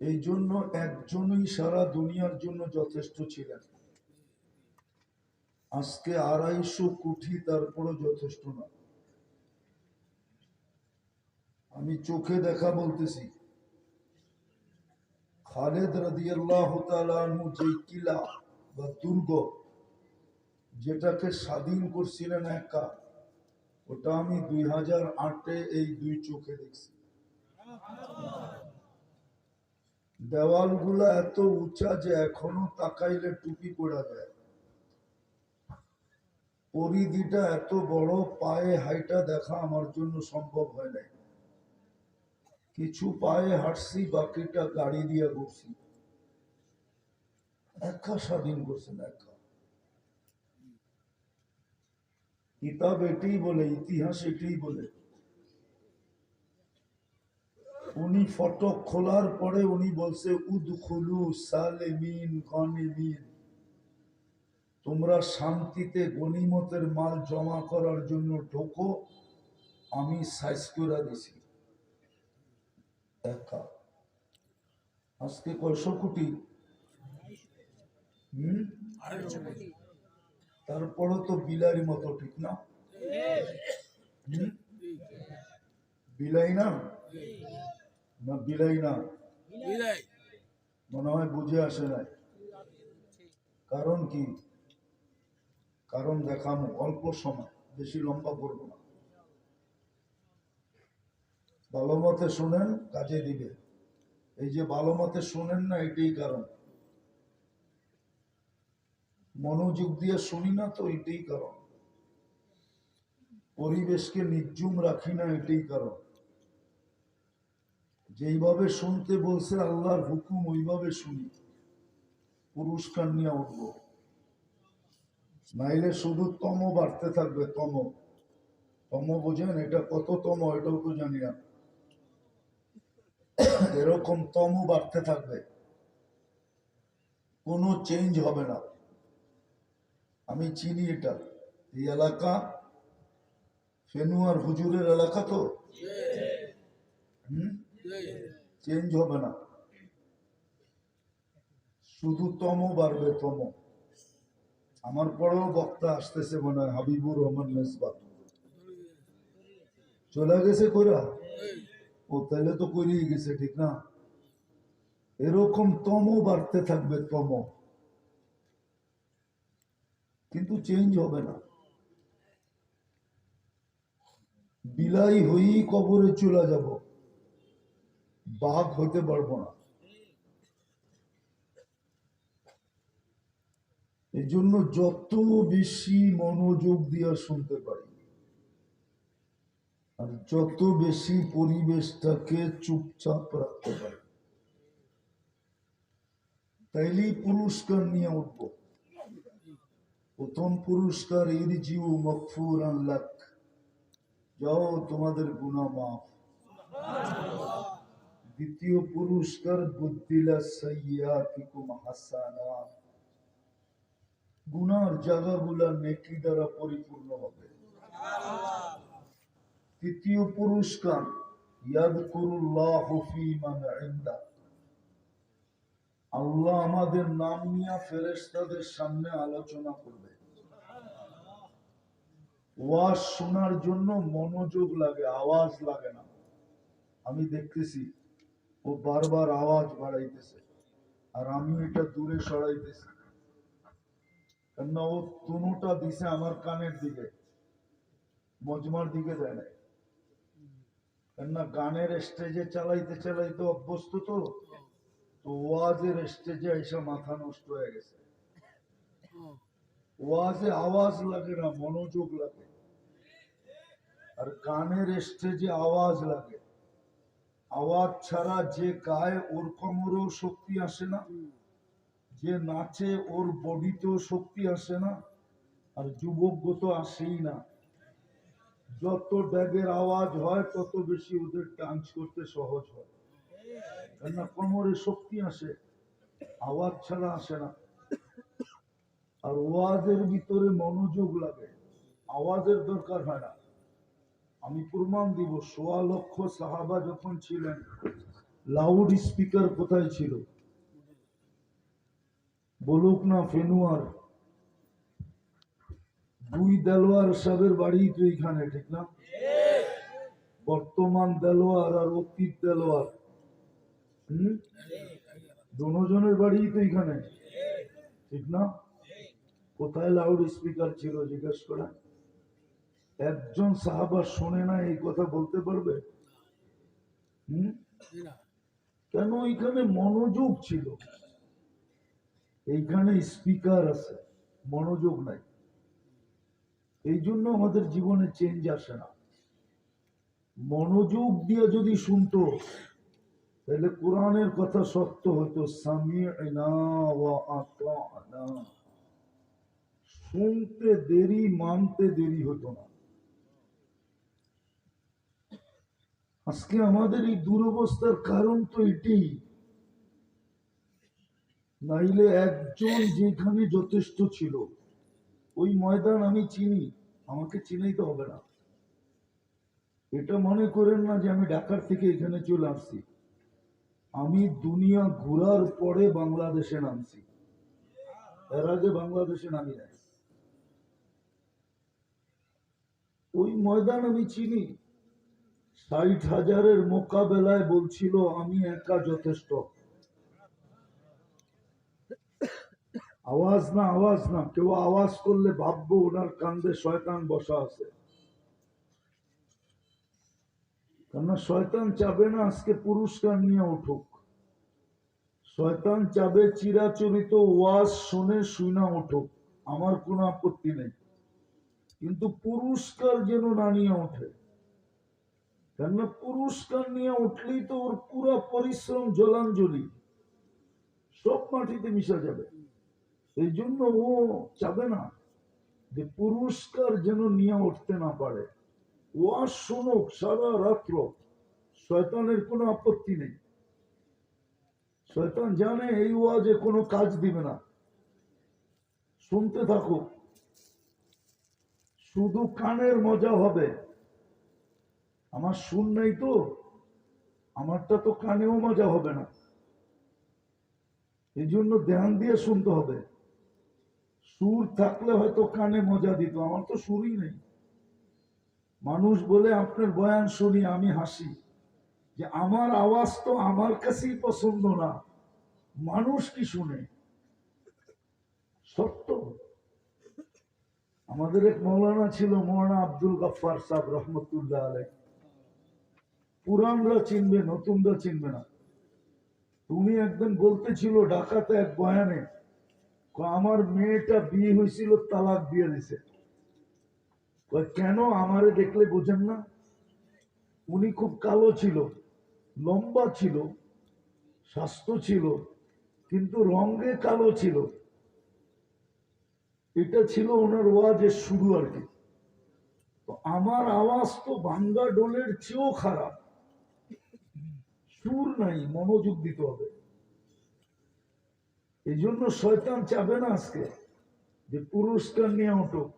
এই জন্য একজনই সারা দুনিয়ার জন্য যথেষ্ট ছিলেন। আজকে 250 কোটি তারপরও যথেষ্ট না। আমি চোখে দেখা বলতেছি, খালেদ রাদিয়াল্লাহু তাআলা আনহু যে কিলা বা দুর্গ যেটাকে স্বাধীন করছিলেন একা, ওটা আমি 2008-এ এই দুই চোখে দেখছি। দেওয়ালগুলা এত উঁচা যে এখনো তাকাইলে টুপি পড়া যায়। পরিধিটা এত বড়, পায়ে হাইটা দেখা আমার জন্য সম্ভব হয় নাই। কিছু পায়ে হাঁটছি, বাকিটা গাড়ি দিয়ে ঘুরছি। একা স্বাধীন করছেন, একা। কিতাব এটাই বলে, ইতিহাস এটাই বলে। উনি ফটক খোলার পরে উনি বলছে, উদখুলু সালেমিন গনিমিন, তোমরা শান্তিতে গনিমতের মাল জমা করার জন্য ঢোকো, আমি সাইজ করে দিছি। একা। আজকে 100 কোটি। তারপরও তো বিলারি মতো, ঠিক না? বিলাই না, না বিলাই না, মনে হয় বুঝে আসে নাই। কারণ কি? কারণ দেখানো অল্প সময়, বেশি লম্বা করবো না। ভালো মতে শোনেন, কাজে দিবে। এই যে ভালো মতে শোনেন না, এটাই কারণ। মনোযোগ দিয়ে শুনি না তো, এটাই কারণ। পরিবেশকে নির্জুম রাখি না, এটাই কারণ। যেইভাবে শুনতে বলছে আল্লাহর হুকুম, ওইভাবে শুনি, পুরস্কার নিয়ে উঠবো। নাইলে শুধু তম বাড়তে থাকবে। তম, তম বোঝেন? এটা কত তম এটাও তো জানি না। এরকম তম বাড়তে থাকবে, কোনো চেঞ্জ হবে না। আমি চিনি এটা, এই এলাকা ফেনু আর হুজুরের এলাকা তো। চেঞ্জ হবে না, শুধু তম বাড়বে, তম। আমার পরেও বক্তা আসতেছে মনে হয়, হাবিবুর রহমান মেজবাহ। চলে গেছে কইরা? ও তাহলে তো করেই গেছে, ঠিক না? এরকম তম বাড়তে থাকবে, তম, কিন্তু চেঞ্জ হবে না। বিলাই হয়েই কবরে চলে যাব, বাঘ হতে পারবো না। এই জন্য যত বেশি মনোযোগ দিয়ে শুনতে পারি, আর যত বেশি পরিবেশটাকে চুপচাপ রাখতে পারি, তাইলেই পুরস্কার নিয়ে উঠবো। প্রথম পুরস্কার, ইরজিউ মাগফুরান লাক, যাও তোমাদের গুনাহ মাফ। দ্বিতীয় পুরস্কার, বুদ্দিলা সাইয়্যাতিকুম হাসানাত, গুনার জায়গাগুলা নেকি দ্বারা পরিপূর্ণ হবে। তৃতীয় পুরস্কার, ইয়াযকুরুল্লাহু ফী মান ইনদা, আল্লাহ আমাদের নাম নিয়ে ফেরেশতাদের সামনে আলোচনা করবে। ওয়াজ শোনার জন্য মনোযোগ লাগে, আওয়াজ লাগে না। আমি দেখতেছি ও বারবার আওয়াজ বাড়াইতেছে, আর আমি এটা দূরে সরাইতেছি, কেননা ও তুনুটা দিছে আমার কানের দিকে, মজমার দিকে দেয় নাই। কেননা গানের স্টেজে চালাইতে চালাইতে অভ্যস্ত তো, ওয়াজের স্টেজে এসে মাথা নষ্ট হয়ে গেছে। ওয়াজে আওয়াজ লাগে না, মনোযোগ লাগে। আর গানের স্টেজে আওয়াজ লাগে। আওয়াজ ছাড়া যে গায় ওর কোমরেও শক্তি আসে না, যে নাচে ওর বডিতেও শক্তি আসে না, আর যুবক তো আসেই না। যত ড্যাগের আওয়াজ হয় তত বেশি ওদের ডান্স করতে সহজ হয়, কেননা কোমরে শক্তি আসে, আওয়াজ ছাড়া আসে না। আর ওয়াজের ভিতরে মনোযোগ লাগে, আওয়াজের দরকার হয় না। আমি প্রমাণ দিব, 1.25 লক্ষ সাহাবা যখন ছিলেন, লাউড স্পিকার কোথায় ছিল? বলুক না ফেনুয়ার, দুই দেলোয়ার সাহেবের বাড়ি তো এখানে, ঠিক না? বর্তমান দেলোয়ার আর অতীত দেলোয়ার, দুজনের বাড়ি তো এখানে, ঠিক না? কোথায় লাউড স্পিকার ছিল জিজ্ঞেস করা? একজন সাহাবা শোনে না এই কথা বলতে পারবে? কেন? এখানে মনোযোগ ছিল, এইখানে স্পিকার আছে, মনোযোগ নাই। এই জন্য আমাদের জীবনে চেঞ্জ আসে না। মনোযোগ দিয়ে যদি শুনতো তাহলে কোরআনের কথা সত্য হতো, সামি'না ওয়া আতা'না। শুনতে দেরি, মানতে দেরি হতো না। আজকে আমাদের এই দুরবস্থার কারণ তো এটি। নাইলে একজন যেখানে যথেষ্ট ছিল। ওই ময়দান আমি চিনি, আমাকে চিনাইতে হবে না। এটা মনে করেন না যে আমি ঢাকার থেকে এখানে চলে আসছি। আমি দুনিয়া ঘোরার পরে বাংলাদেশে নামছি, এর আগে বাংলাদেশে নামি নাই। ওই ময়দান আমি চিনি। 60,000-এর মোকাবেলায় বলছিল আমি একা যথেষ্ট। আওয়াজ না, আওয়াজ না, কেউ আওয়াজ করলে ভাববো ওনার কান্দে শয়তান বসা আছে। কেননা শয়তান চাবে না আজকে পুরস্কার নিয়ে উঠুক। শয়তান চাবে চিরাচরিত ওয়াজ শুনে শুনা উঠুক, আমার কোনো আপত্তি নেই, কিন্তু পুরস্কার যেন না নিয়ে ওঠে। কেননা পুরস্কার নিয়ে উঠলেই তো ওর পুরো পরিশ্রম জলাঞ্জলি সব মাটিতে মিশা যাবে। এই জন্য ও চাবে না যে পুরস্কার যেন নিয়ে উঠতে না পারে। ওয়াজ শুনুক সারা রাত্র, শয়তানের কোনো আপত্তি নেই। শয়তান জানে এই ওয়াজে কোনো কাজ দিবে না, শুনতে থাকুক, শুধু কানের মজা হবে। আমার শুন নাই তো, আমারটা তো কানেও মজা হবে না। এই জন্য ধ্যান দিয়ে শুনতে হবে। সুর থাকলে হয়তো কানে মজা দিত, আমার তো সুরই নেই। মানুষ বলে আপনার বয়ান শুনি আমি হাসি, যে আমার আওয়াজ তো আমার কাছেই পছন্দ না, মানুষ কি শুনে। সত্য। আমাদের এক মৌলানা ছিল, মৌলানা আব্দুল গফফার সাহেব রহমতুল্লাহ আলাই। পুরানরা চিনবে, নতুনরা চিনবে না। তুমি একদিন বলতেছিল ঢাকাতে এক বয়ানে, আমার মেয়েটা বিয়ে হয়েছিল, তালাক দিয়ে দিছে। কেন? আমারে দেখলে বোঝেন না? উনি খুব কালো ছিল, লম্বা ছিল, স্বাস্থ্য ছিল, কিন্তু রঙে কালো ছিল। এটা ছিল ওনার ওয়াজের শুরু আর কি। আমার আওয়াজ তো ভাঙ্গা ডোলের চেয়েও খারাপ, সুর নাই, মনোযোগ দিতে হবে। এই জন্য শয়তান চাবে না আজকে যে পুরস্কার নিয়ে উঠুক।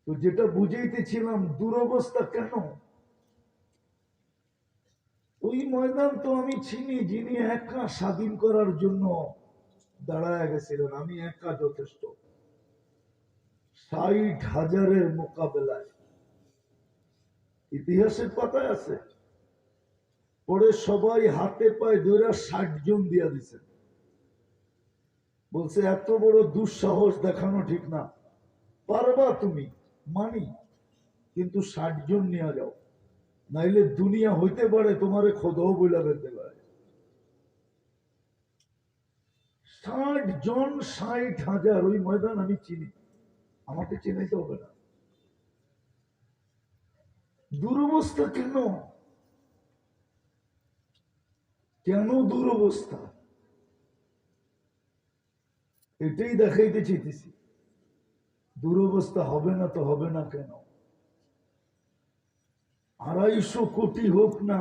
তো যেটা বুঝাইতেছিলাম, দুরবস্থা কেন? ওই ময়দান তো আমি চিনি, যিনি একা স্বাধীন করার জন্য দাঁড়ায় গেছিলেন, আমি একা যথেষ্ট। 60,000-এর মোকাবেলায়, ইতিহাসের পাতায় আছে। পরে সবাই হাতে পায়ে ধরে 60 জন দিয়া দিছে। বলছে এত বড় দুঃসাহস দেখানো ঠিক না, পারবা তুমি, মানি, কিন্তু 60 জন নিয়ে যাও, নাইলে দুনিয়া হইতে পারে তোমারে খোদাও বইলা ফেলতে পারে। 60 জন, 60,000, ওই ময়দান আমি চিনি, আমাকে চিনাইতে হবে না। দুরবস্থা কেন? কেন দুরবস্থা? এটাই দেখাইতে চাইতেছি। দুরবস্থা হবে না তো হবে না কেন? 250 কোটি হোক না,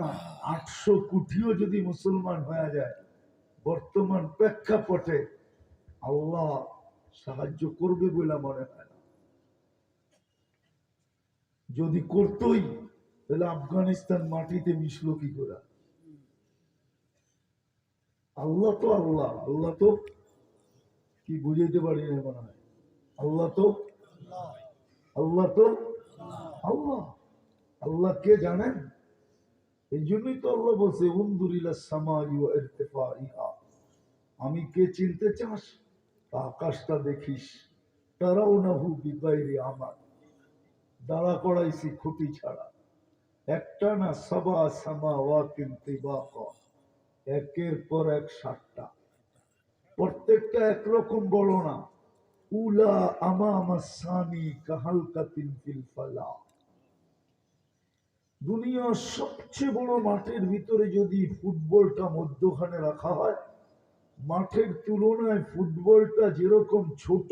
800 কোটিও যদি মুসলমান হয়ে যায়, বর্তমান প্রেক্ষাপটে আল্লাহ সাহায্য করবে বলে মনে হয় না। যদি করতই তাহলে আফগানিস্তান মাটিতে মিশলো কি করে? আল্লাহ তো আল্লাহ, আল্লাহ তো কি বুঝাইতে পারি না মনে হয়। আল্লাহ তো আল্লাহ তো আল্লাহ। আল্লাহ কে জানেন? এই জন্যই তো আল্লাহ বলছে উনদুরিলা সামাই ওয়া ইরতিফাইহা, আমি কে চিনতে চাস তা আকাশটা দেখিস, তারাউনাহু বিগাইরি আমাল, দাঁড়া করাইছি খুঁটি ছাড়া, একটা না সাবা সামাওয়াতিন তিবাকা, একের পর এক সাতটা, প্রত্যেকটা একরকম বড় না। উলা আমামা সানি কাহালকাতিন ফিল ফালা, দুনিয়ার সবচেয়ে বড় মাঠের ভিতরে যদি ফুটবলটা মধ্যখানে রাখা হয়, মাঠের তুলনায় ফুটবলটা যেরকম ছোট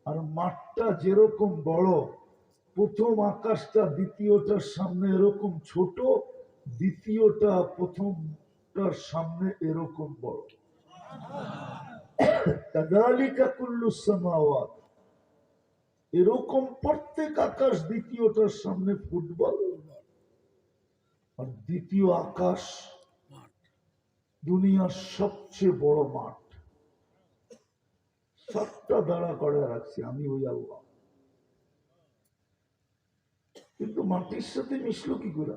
আর মাঠটা যেরকম বড়, প্রথম আকাশটা দ্বিতীয়টার সামনে এরকম ছোট, দ্বিতীয়টা প্রথমটার সামনে এরকম বড়। কাযালিকা কুল্লুস সামাওয়াত, এরকম প্রত্যেক আকাশ দ্বিতীয়টার সামনে ফুটবল, আর দ্বিতীয় আকাশ দুনিয়ার সবচেয়ে বড় মাঠ, সবটা দাঁড়া করে রাখছি আমি ওই আল্লাহ। কিন্তু মাটির সাথে মিশলো কি করে?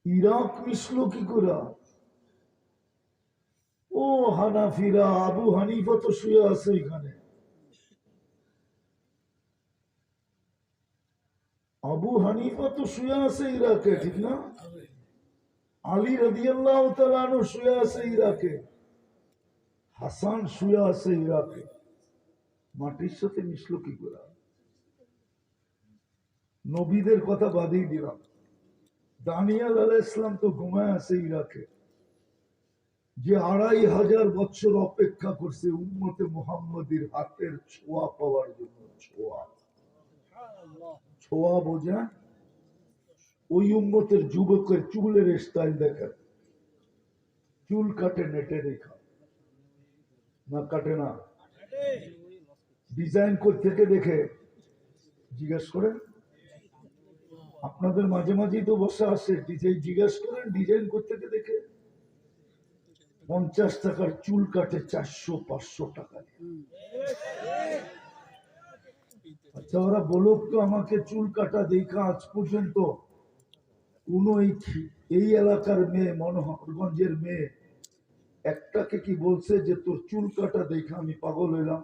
ইরাক মিশলো কি করে? ও হানাফিরা, আবু হানিফা তো শুয়ে আছে এখানে। আবু হানিফা তো শুয়ে আছে ইরাকে, ঠিক না? আলী রাদিয়াল্লাহু তাআলা আনহু শুয়ে আছে ইরাকে, হাসান শুয়ে আছে ইরাকে। মাটির সাথে মিশলো কি করে? নবীদের কথা বাদেই দিলাম, দানিয়াল আলাইহিস সালাম তো ঘুমায় আছে ইরাকে, যে 2500 বছর অপেক্ষা করছে উম্মতে মুহাম্মাদীর হাতের ছোঁয়া পাওয়ার জন্য। ছোঁয়া, ছোঁয়া বোঝা? ওই উম্মতের যুবকের চুলের স্টাইল দেখেন, চুল কাটে নেটে রেখা না, কাটে না, ডিজাইন থেকে দেখে। জিজ্ঞেস করেন, আপনাদের মাঝে মাঝেই তো বসা আসে, ডিজাইন জিজ্ঞেস করেন ডিজাইন থেকে দেখে। 50 টাকার চুল কাটে 400-500 টাকা। আচ্ছা, ওরা বলুক তো আমাকে, চুল কাটা দেখা আজ পর্যন্ত কোন এই এলাকার মেয়ে, মনোহরগঞ্জের মেয়ে একটাকে কি বলছে যে তোর চুল কাটা দেখা আমি পাগল হইলাম?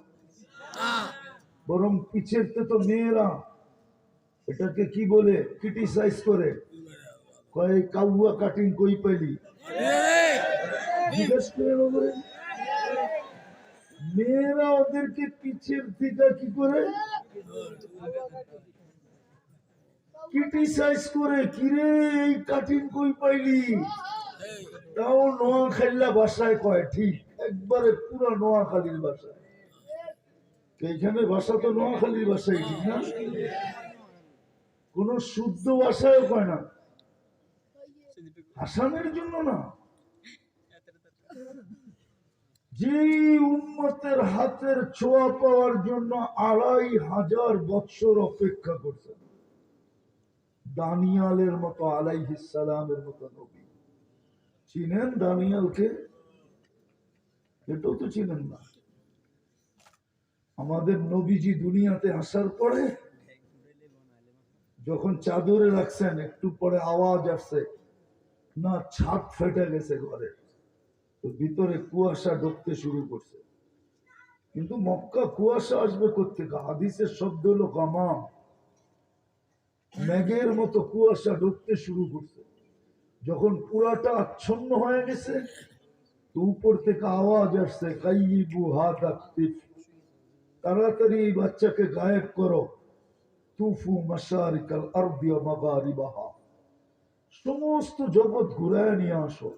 বরং পিছের তো মেয়েরা এটাকে কি বলে, ক্রিটিসাইজ করে, কয় কাউয়া কাটিং কই পাইলি। জিজ্ঞেস করে মেয়েরা ওদেরকে পিছের থেকে কি করে ক্রিটিসাইজ করে, কিরে এই কাটিং কই পাইলি। তাও নোয়াখালীর ভাষায় কয়, ঠিক একবারে পুরো নোয়াখালীর ভাষায়। এইখানে ভাষা তো নোয়াখালীর ভাষায়, ঠিক না? কোন শুদ্ধ ভাষায় কয় না, হাসানের জন্য না। যে উম্মতের হাতের ছোঁয়া পাওয়ার জন্য 2500 বছর অপেক্ষা করছেন, দানিয়ালের মতো আলাইহিস সালামের মতো নবী। চিনেন দানিয়ালকে? এটাও তো চিনেন না। আমাদের নবীজি দুনিয়াতে আসার পরে যখন চাদরে রাখছেন, একটু পরে আওয়াজ আসছে, না ছাদ ফেটে গেছে ঘরে, তো ভিতরে কুয়াশা ঢুকতে শুরু করছে। কিন্তু মক্কা কুয়াশা আসবে কোত্থেকে? হাদিসের শব্দ হলো গামাম, মেঘের মতো কুয়াশা ঢুকতে শুরু করছে। যখন পুরাটা আচ্ছন্ন হয়ে গেছে, তো উপর থেকে আওয়াজ আসছে, কাইয়িবু হাদা তিফ, তাড়াতাড়ি এই বাচ্চাকে গায়েব করো। তুফু মাশারিকাল আরদি ওয়া মাগারিবাহা, সমস্ত জগৎ ঘুরায় নিয়ে আসো।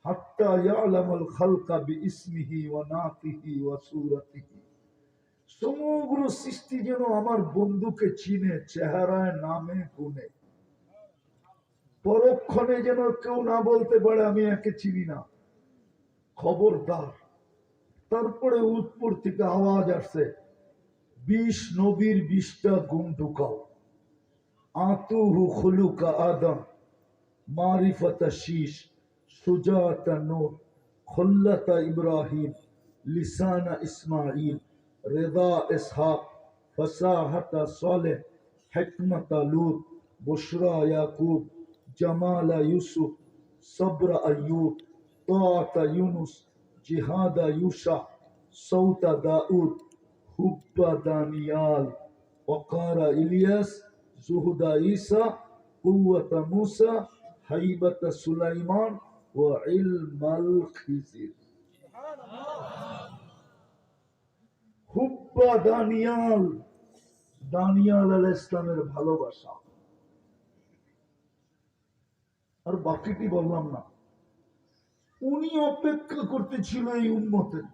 হাত্তা ইয়ালামাল খালকা বিইসমিহি ওয়া নাতিহি ওয়া সূরাতিহি, সমগ্র সৃষ্টি যেন আমার বন্ধুকে চিনে, চেহারায়, নামে, গুণে। পরক্ষণে যেন কেউ না বলতে পারে আমি একে চিনি না, খবরদার। তারপরে উপর থেকে আওয়াজ আসছে, 20 নবীর 20টা গুণ ঢুকাও। আতুহু খুলুকা আদম মারিফাতা শীশ সুজাতা নূহ, খুল্লাতা ইব্রাহিম, লিসানা ইসমাইল, রেদা ইসহাক, ফসাহাতা সালেহ, হিকমতা লূত, বুশরা ইয়াকুব, জামালা ইউসুফ, সবরা আইয়ুব, তাআতা ইউনুস, জিহাদা ইউশা, সৌতা দাউদ, হুব্বা দানিয়াল, ওকারা ইলিয়াস, জুহুদা ঈসা, কুওয়াতা মূসা, হাইবাতা সুলাইমান ও ইলমাল খিজির। হুব্বা দানিয়াল, দানিয়াল আলাইহিস সালামের ভালোবাসা। আর বাকিটি বললাম না। উনি অপেক্ষা করতেছিল এই উম্মতের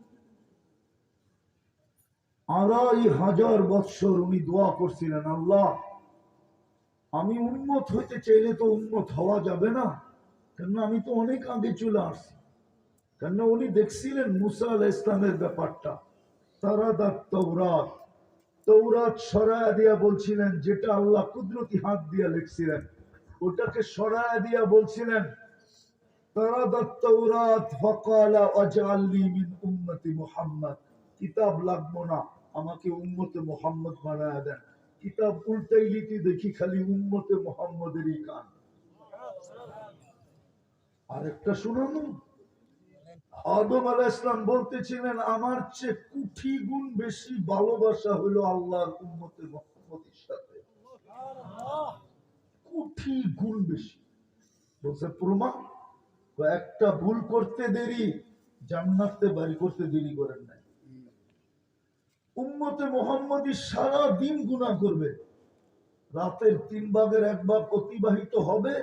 ২৫০০ বৎসর উনি দোয়া করছিলেন, আল্লাহ আমি উম্মত হইতে চাইলে তো উম্মত হওয়া যাবে না, কেননা আমি তো অনেক আগে চলে আসছি। কেননা উনি দেখছিলেন মুসা আলাইহিস সালামের ব্যাপারটা, তারাদাত তাওরাত, তৌরাত সরায়া দিয়া বলছিলেন, যেটা আল্লাহ কুদরতি হাত দিয়া লিখছিলেন ওটাকে সরায়া দিয়া বলছিলেন তারাদাত তাওরাত ফাকালা ওয়াজআলনি মিন উম্মতি মুহাম্মদ, কিতাব লাগবো না, আমাকে উম্মতে মুহাম্মদ বানায়া দেন। কিতাব উল্টাই লিখি দেখি খালি উম্মতে মুহাম্মদেরই গান। আরেকটা শুনুন, আদম আলাইহিস সালাম বলতেছিলেন আমার চেয়ে কোটি গুণ বেশি ভালোবাসা হলো আল্লাহর উম্মতে মুহাম্মদের সাথে, কোটি গুণ বেশি। বলছে প্রমাণ, একটা ভুল করতে দেরি, জান্নাতে বাড়ি করতে দেরি করেন নাই। উম্মতে মুহাম্মদী সারা দিন গুনাহ করবে, রাতের ৩ ভাগের ১ ভাগ অতিবাহিত হবে,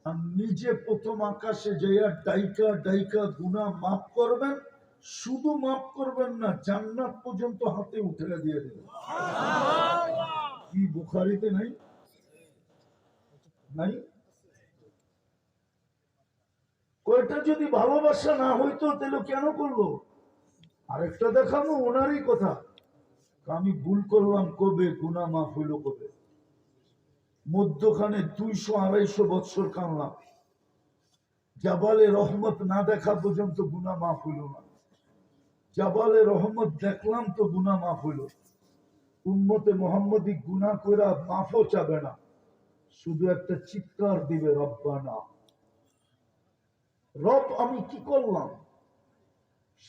আর নিজে প্রথম আকাশে যাইয়া ডাইকা ডাইকা গুনাহ মাফ করবেন। শুধু মাফ করবেন না, জান্নাত পর্যন্ত হাতে উঠে দিয়ে দেবেন। কি বুখারীতে নাই? নাই? কয়টা যদি ভালোবাসা না হইতো তাহলে কেন করলো? আরেকটা দেখাবো ওনারই কথা, আমি ভুল করলাম কবে, গুনাহ মাফ হইল কবে? মধ্যখানে ২০০-২৫০ বৎসর কামলাম, জাবালে রহমত না দেখা পর্যন্ত গুনাহ মাফ হইল না। জাবালে রহমত দেখলাম তো গুনাহ মাফ হইল। উম্মতে মুহাম্মদী গুনাহ কইরা মাফও চাবে না, শুধু একটা চিৎকার দিবে, রব্বানা, রব আমি কি করলাম?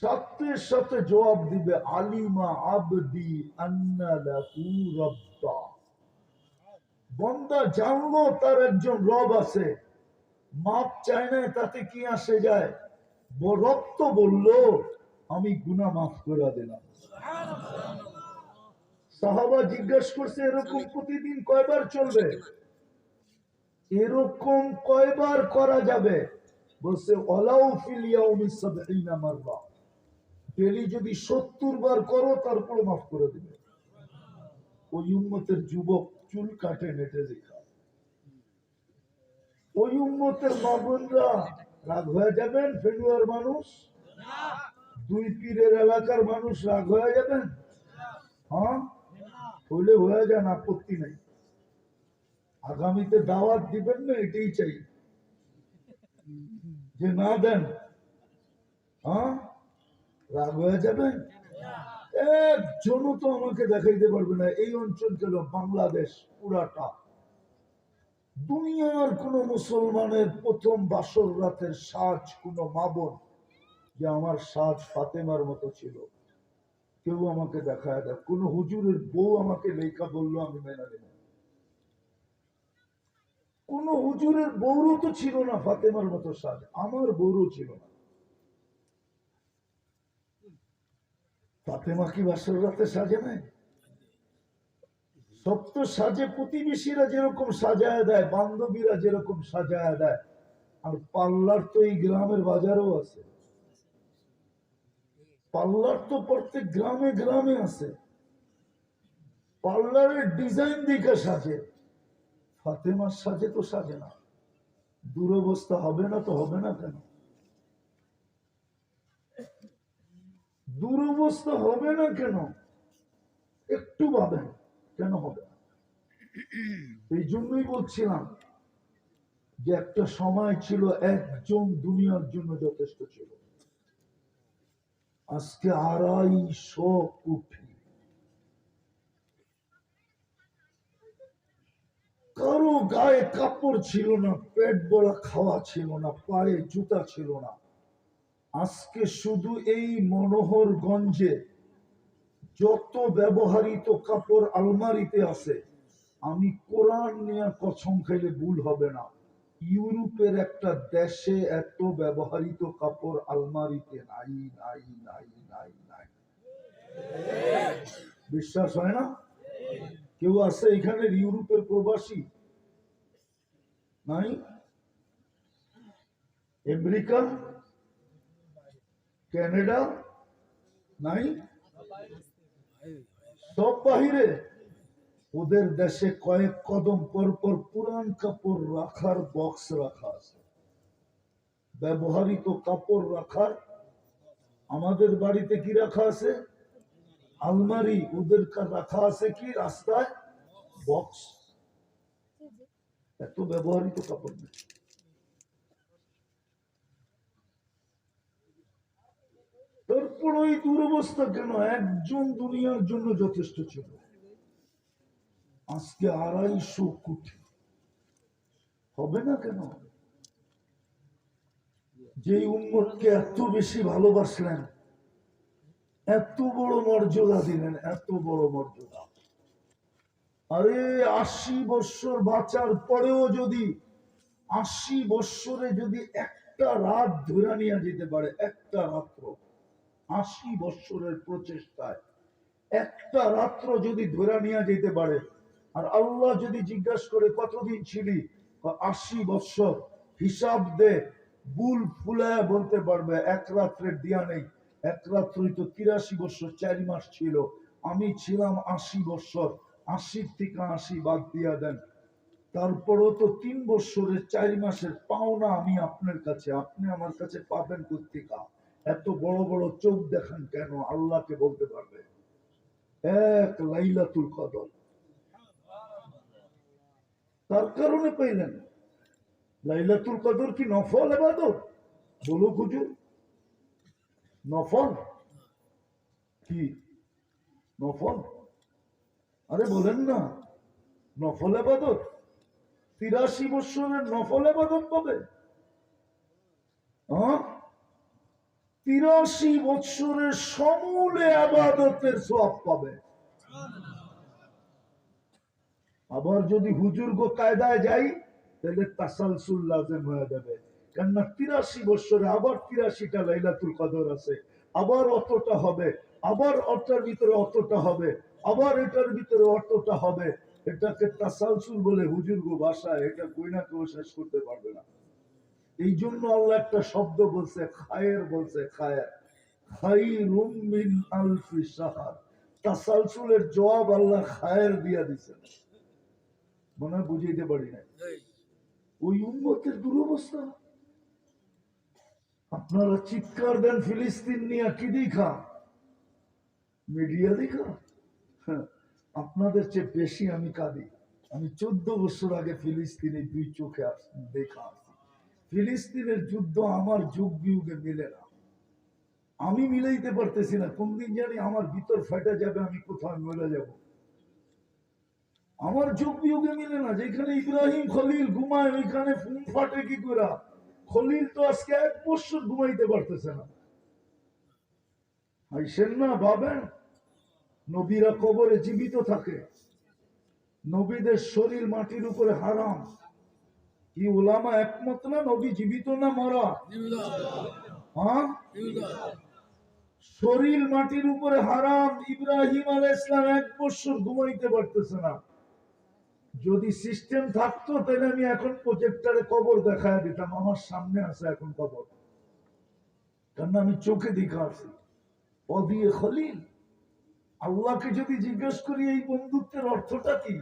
সাথে সাথে জবাব দিবে, আলিমা আবদি আন্না লাহু রব্বা। বান্দা জানলো তার একজন রব আছে, মাপ চায় না, তাতে কি আসে যায়? রব তো বললো আমি গুনাহ মাফ করে দিলাম। সাহাবা জিজ্ঞাসা করছে এরকম প্রতিদিন কয়বার চলবে, এরকম কয়বার করা যাবে? বলছে ওয়ালাউ ফিল ইয়াউমি ৭০ মাররা, ডেইলি যদি ৭০ বার করো তারপর মাফ করে দিবে। ওই উম্মতের যুবক চুল কাটে নেটে দেখা, ওই উম্মতের মা বোনরা রাগ হয়ে যাবেন? ফেলুয়ার মানুষ, ২ পীরের এলাকার মানুষ রাগ হয়ে যাবেন? হ্যাঁ, হইলে হয়ে যান, আপত্তি নাই। আগামীতে দাওয়াত দিবেন না, এটাই চাই। যে না দেন, হ্যাঁ, রাগ হয়ে যাবেন। একজনও তো আমাকে দেখাইতে পারবে না এই অঞ্চল গেল বাংলাদেশ পুরাটা, দুনিয়ার কোন মুসলমানের প্রথম বাসর রাতের সাজ কোন মা বোন যে আমার সাজ ফাতেমার মতো ছিল, কেউ আমাকে দেখায় দেয়। কোন হুজুরের বউ আমাকে লেখা বললো, আমি মেনে নেব। কোন হুজুরের বউরও তো ছিল না ফাতেমার মতো সাজ, আমার বউরও ছিল না। ফাতেমা কি বাসর রাতে সাজে নাই? সব তো সাজে, প্রতিবেশীরা যেরকম সাজায় দেয়, বান্ধবীরা যেরকম সাজায় দেয়। আর পার্লার তো এই গ্রামের বাজারেও আছে, পার্লার তো প্রত্যেক গ্রামে গ্রামে আছে। পার্লারের ডিজাইন দেখে সাজে, ফাতেমার সাজে তো সাজে না। দুরবস্থা হবে না তো হবে না কেন? দুরবস্থা হবে না কেন? একটু ভাবেন, কেন হবে? এই জন্যই বলছিলাম যে একটা সময় ছিল একজন দুনিয়ার জন্য যথেষ্ট ছিল, আজকে 250 কোটি। কারো গায়ে কাপড় ছিল না, পেট ভরা খাওয়া ছিল না, পায়ে জুতা ছিল না। আজকে শুধু এই মনোহরগঞ্জে যত ব্যবহৃত কাপড় আলমারিতে আছে, আমি কোরআন নিয়ে কসম খাইলে ভুল হবে না, ইউরোপের একটা দেশে এত ব্যবহৃত কাপড় আলমারিতে নাই নাই নাই নাই নাই। বিশ্বাস হয় না? কেউ আছে এখানে ইউরোপের প্রবাসী? নাই? আমেরিকা, কানাডা নাই? সব বাহিরে। ওদের দেশে কয়েক কদম পর পর পুরান কাপড় রাখার বক্স রাখা আছে, ব্যবহৃত কাপড় রাখার। আমাদের বাড়িতে কি রাখা আছে? আলমারি। ওদের রাখা আছে কি রাস্তায়? বক্স। এত ব্যবহৃত কাপড় নেই। তারপর ওই দুরবস্থা কেন? একজন দুনিয়ার জন্য যথেষ্ট ছিল, আজকে 250 কোটি। হবে না কেন? যে উম্মতকে এত বেশি ভালোবাসলেন, এত বড় মর্যাদা দিলেন, এত বড় মর্যাদা। আরে 80 বৎসর বাঁচার পরেও যদি 80 বৎসরে যদি একটা রাত ধরে নিয়ে যেতে পারে, একটা রাত্র, 80 বৎসরের প্রচেষ্টায় একটা রাত্র যদি ধরে নিয়ে যেতে পারে, আর আল্লাহ যদি জিজ্ঞাসা করে কতদিন ছিলি, 80 বৎসর, হিসাব দে, বুল ফুলায় বলতে পারবে এক রাত্রের দিয়া নেই, এক রাত্রই তো 83 বৎসর 4 মাস ছিল। আমি ছিলাম 80 বৎসর, 80 থেকে 80 বাদ দিয়া দেন, তারপরও তো 3 বৎসরের 4 মাসের পাওনা আমি আপনার কাছে, আপনি আমার কাছে পাবেন কোত্থেকে? এত বড় বড় চোখ দেখান কেন? আল্লাহকে বলতে পারবে এক লাইলাতুল কদর তার কারণে পাইলেন। লাইলাতুল কদর কি নফল ইবাদত? বলো হুজুর, নফল কি? নফল? আরে বলেন না, নফল ইবাদত। 83 বছরের নফল ইবাদত পাবে? 83 বছরের সমূলে আবাদতের সওয়াব পাবে। আবার যদি হুজুর গো কায়দায় যাই, তাহলে তাসালসুল লাজেম হয়ে যাবে। কেননা 83 বছরে আবার 83টা লাইলাতুল কদর আছে, আবার অতটা হবে, আবার অটার ভিতরে অতটা হবে, আবার এটার ভিতরে অতটা হবে। এটাকে তাসালসুল বলে হুজুর গো ভাষায়, এটা কই না কেউ শেষ করতে পারবে না। এই জন্য আল্লাহ একটা শব্দ বলছে, খায়ের বলছে, খায়ের, খায়রুম মিন আলফি শাহর। তাসালসুলের জবাব আল্লাহ খায়ের দিয়া দিছেন। মনে হয় বুঝাইতে পারি না। ওই উম্মতের দুরবস্থা। আপনারা চিৎকার দেন ফিলিস্তিন নিয়ে, কি দেখা? মিডিয়া দেখা? আপনাদের চেয়ে বেশি আমি কাঁদি। আমি 14 বছর আগে ফিলিস্তিনে 2 চোখে দেখা আসি। ফিলিস্তিনের যুদ্ধ আমার যুগ বিয়োগে মিলে না, আমি মিলাইতে পারতেছি না। কোনদিন জানি আমার ভিতর ফেটে যাবে, আমি কোথাও মরে যাব। আমার যুগ বিয়োগে মিলে না। যেখানে ইব্রাহিম খলিল ঘুমায়, ওইখানে ফুম ফাটে কি করে? খলিল তো আজকে 1 বছর ঘুমাইতে পারতেছে না। আইসেন না, ভাবেন নবীরা কবরে জীবিত থাকে, নবীদের শরীর মাটির উপরে হারাম। কি ওলামা একমত না নবী জীবিত না মরা? হ্যাঁ, শরীর মাটির উপরে হারাম। ইব্রাহিম আলাইহিস সালাম 1 বছর ঘুমাইতে পারতেছে না। যদি সিস্টেম থাকতো তাহলে আমি এখন প্রজেক্টরে কবর দেখায় দিতাম, আমার সামনে আছে এখন কবর, কারণ আমি চোখে দেখা আছি। অদিয়ে খলিল। আল্লাহকে যদি জিজ্ঞেস করি এই বন্ধুত্বের অর্থটা কি,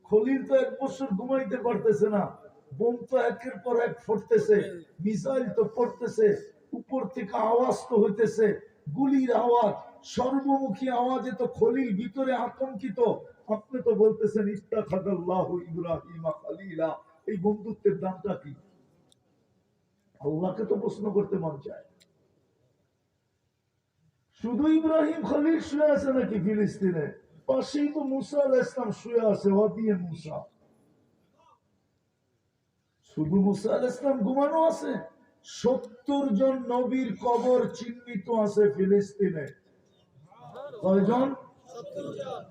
খলিল তো 1 বছর ঘুমাইতে পারতেছে না, বোম তো একের পর এক ফুটতেছে, মিসাইল তো পড়তেছে, উপর থেকে আওয়াজ তো হইতেছে, গুলির আওয়াজ, সর্বমুখী আওয়াজে তো খলিল ভিতরে আতঙ্কিত। আপনি তো বলতেছেন ইত্তাখাযাল্লাহু ইব্রাহিমা খলিলা। এই বন্ধুত্বের দামটা কি? আল্লাহকে তো প্রশ্ন করতে মন চায়। শুধু ইব্রাহিম খলিল শুয়ে আছে নাকি ফিলিস্তিনে? পাশেই তো মুসা আলাইহিস সালাম শুয়ে আছে, ওয়াদিয়ে মুসা। শুধু মুসা আলাইহিস সালাম ঘুমানো আছে? 70 জন নবীর কবর চিহ্নিত আছে ফিলিস্তিনে। কয়জন?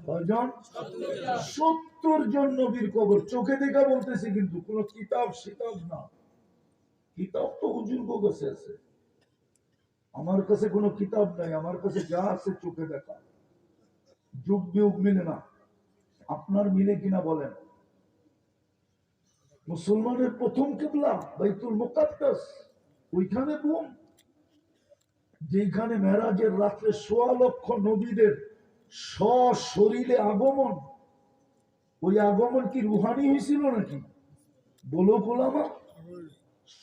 কয়জন? 70 জন নবীর কবর। চোখে দেখা বলতেছি, কিন্তু কোন কিতাব সিতাব না। কিতাব তো হুজুর কাছে আছে, আমার কাছে কোনো কিতাব নাই। আমার কাছে যা আছে চোখে দেখা। যুগ বিয়োগ মিলে না। আপনার মিলে কিনা বলেন? মুসলমানের প্রথম কিবলা বাইতুল মুকাদ্দাস, ওইখানে বুম। যেখানে মেরাজের রাত্রে ১৬ লক্ষ নবীদের সশরীরে আগমন। ওই আগমন কি রুহানি হয়েছিল নাকি? বলো গোলামা।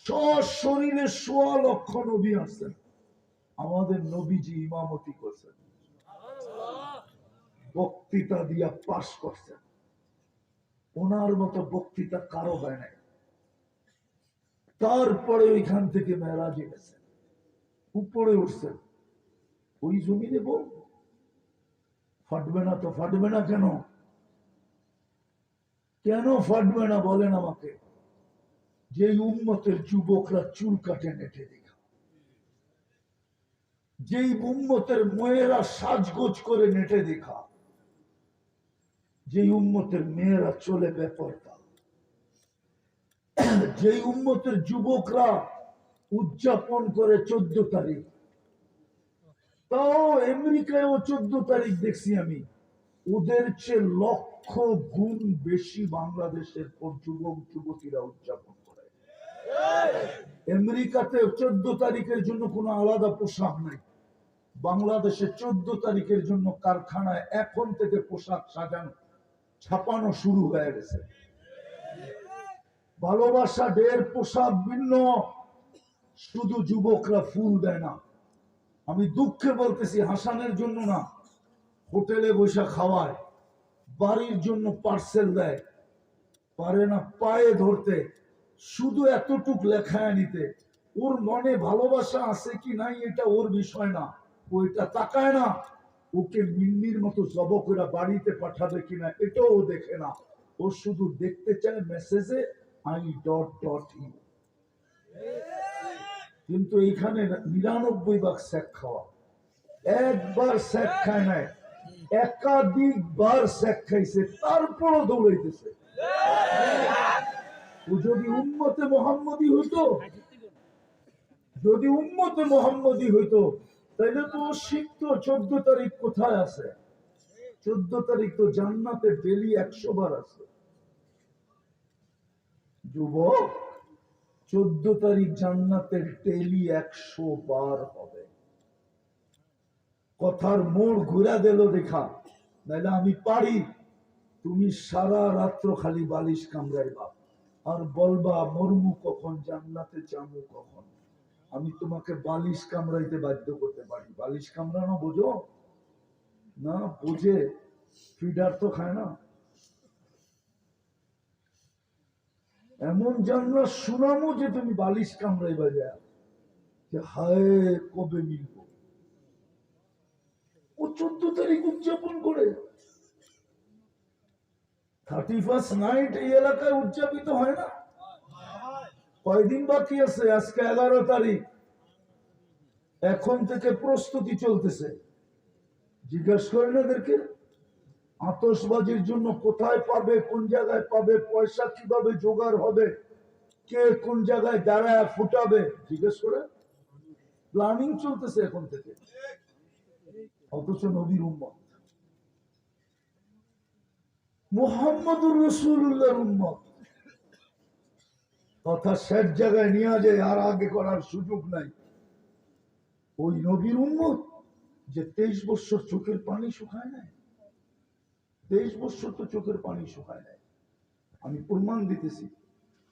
সশরীরে ১৬ লক্ষ নবী আসছেন। আমাদের নবীজি ইমামতি করছেন, বক্তৃতা দিয়া পাশ করছেন। ওনার মতো বক্তৃতা কারো হয় নাই। তারপরে ওইখান থেকে মেরাজে গেছেন, উপরে উঠছেন। ওই জমিনে বল ফাটবে না তো ফাটবে না কেন? কেন ফাটবে না বলেন আমাকে? যে উম্মতের যুবকরা চুল কাটে নেটে দেখা, যেই উম্মতের মেয়েরা সাজগোজ করে নেটে দেখা, যেই উম্মতের মেয়েরা চলে বেপরদা, যেই উম্মতের যুবকরা উদযাপন করে 14 তারিখ, তাও আমেরিকায়ও 14 তারিখ দেখছি আমি। ওদের চেয়ে লক্ষ গুণ বেশি বাংলাদেশের যুবক যুবতীরা উদযাপন করে। আমেরিকাতে 14 তারিখের জন্য কোনো আলাদা পোশাক নাই। বাংলাদেশে 14 তারিখের জন্য কারখানায় এখন থেকে পোশাক সাজানো ছাপানো শুরু হয়ে গেছে। ভালোবাসা ডের পোশাক ভিন্ন, শুধু যুবকরা ফুল দেয় না। আমি দুঃখে বলতেছি, হাসানের জন্য না, হোটেলে বসে খাওয়ায়, বাড়ির জন্য পার্সেল দেয়, পারে না পায়ে ধরতে, শুধু এতটুক লেখায় নিতে। ওর মনে ভালোবাসা আছে কি নাই এটা ওর বিষয় না, ওইটা তাকায় না। ওকে মিন্নির মতো জব করে বাড়িতে পাঠাবে কিনা এটাও ও দেখে না। ও শুধু দেখতে চায় মেসেজে আই ডট ডট ইউ। কিন্তু এইখানে 99 ভাগ স্যাক খাওয়া। একবার স্যাক খায় নাই, একাধিকবার স্যাক খাইছে, তারপরও দৌড়াইতেছে। ও যদি উম্মতে মোহাম্মদী হইতো, যদি উম্মতে মোহাম্মদী হইতো, তাইলে তো শিখতো 14 তারিখ কোথায় আছে। 14 তারিখ তো জান্নাতে ডেলি 100 বার আছে। যুবক, 14 তারিখ জান্নাতে ডেলি 100 বার হবে। কথার মোড় ঘুরা দিল দেখা, নাইলে আমি পারি। তুমি সারা রাত্র খালি বালিশ কামড়াইবা আর বলবা মরমু কখন, জান্নাতে যাবো কখন। আমি তোমাকে বালিশ কামড়াইতে বাধ্য করতে পারি। বালিশ কামড়ানো বোঝো না? বুঝে ফিডার তো খায় না। এমন জান্নাত শুনামো যে তুমি বালিশ কামড়াইবা যায় যে হায় কবে মিলবো। ও 14 তারিখ উদযাপন করে। 31st নাইট এই এলাকায় উদযাপিত হয় না। কয়দিন বাকি আছে? আজকে 11 তারিখ। এখন থেকে প্রস্তুতি চলতেছে। জিজ্ঞাসা করেন এদেরকে আতশবাজির জন্য কোথায় পাবে, কোন জায়গায় পাবে, পয়সা কিভাবে জোগাড় হবে, কে কোন জায়গায় দাঁড়ায় ফুটাবে, জিজ্ঞেস করে প্ল্যানিং চলতেছে এখন থেকে। অথচ নবীর উম্মত, মুহাম্মদুর রাসূলুল্লাহর উম্মত, কথা শেষ জায়গায় নিয়ে যায় আর আগে করার সুযোগ নাই। ওই নবীর উম্মত যে 23 বছর চোখের পানি শুকায় নাই। 23 বছর তো চোখের পানি শুকায় নাই। আমি প্রমাণ দিতেছি।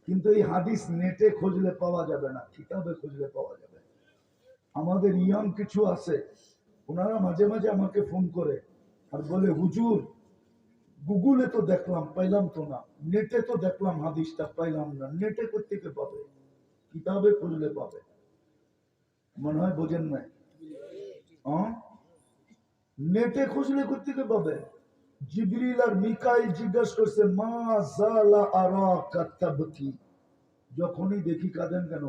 কিন্তু এই হাদিস নেটে খুঁজলে পাওয়া যাবে না, কিতাবে খুঁজলে পাওয়া যাবে। আমাদের ইয়াং কিছু আছে, ওনারা মাঝে মাঝে আমাকে ফোন করে আর বলে হুজুর গুগলে তো দেখলাম পাইলাম তো না, নেটে তো দেখলাম হাদিসটা পাইলাম না। নেটে কোথেকে পাবে? কিতাবে খুঁজলে পাবে। মনে হয় বোঝেন নাই? নেটে খুঁজলে কোথেকে পাবে? জিবরিল আর মিকাইল জিজ্ঞাসা করছে, মা জালা আরাকা তাবকি, যখনই দেখি কাঁদেন কেন?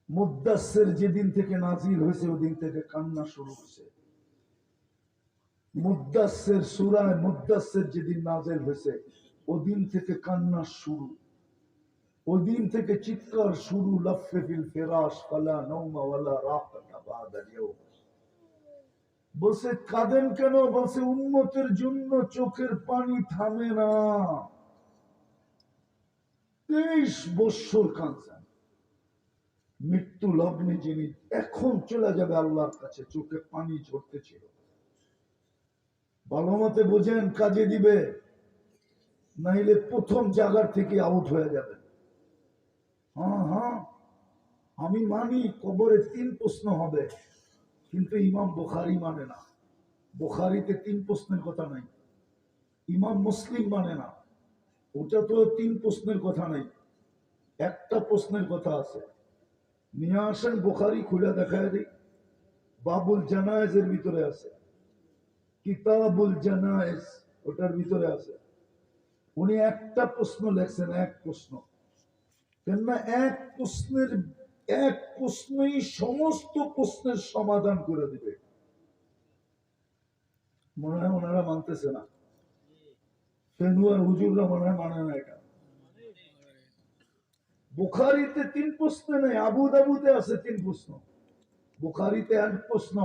মুদ্দাসসির যেদিন থেকে নাজিল হয়েছে ওদিন থেকে কান্না শুরু হয়েছে। মুদ্দাসসির সূরা মুদ্দাসসির যেদিন নাজিল হয়েছে ওদিন থেকে কান্না শুরু, ওদিন থেকে চিৎকার শুরু। লাফে ফিল ফিরাশ ফালা নাওমা ওয়ালা রাহাতা বাদাল ইয়াউম। বলছে কাঁদেন কেন? বলছে উম্মতের জন্য চোখের পানি থামে না। 23 বছর কাঁদছেন। মৃত্যু লগ্নে যিনি এখন চলে যাবে আল্লাহর কাছে, চোখে পানি ঝরতেছিল। ভালো মতে বোঝেন, কাজে দিবে, নাইলে প্রথম জায়গার থেকে আউট হয়ে যাবে। হ্যাঁ, আমি মানি কবরে 3 প্রশ্ন হবে, কিন্তু ইমাম বুখারী মানে না। বুখারীতে 3 প্রশ্নের কথা নাই। ইমাম মুসলিম মানে না, ওটা তো 3 প্রশ্নের কথা নাই, একটা প্রশ্নের কথা আছে। নিয়ে আসেন, বুখারী খুলে দেখায় দিই। বাবুল জানায়েজের ভিতরে আছে, কিতাবুল জানায়েজ ওটার ভিতরে আছে। উনি একটা প্রশ্ন লেখছেন, এক প্রশ্ন। কেননা এক প্রশ্নই সমস্ত প্রশ্নের সমাধান করে দিবে। মনে হয় ওনারা মানতেছে না, ফেনুয়ার হুজুররা মনে হয় মানে না এটা। বুখারীতে 3 প্রশ্ন নেই, আবু দাউদে আছে 3 প্রশ্ন। বুখারীতে 1 প্রশ্ন,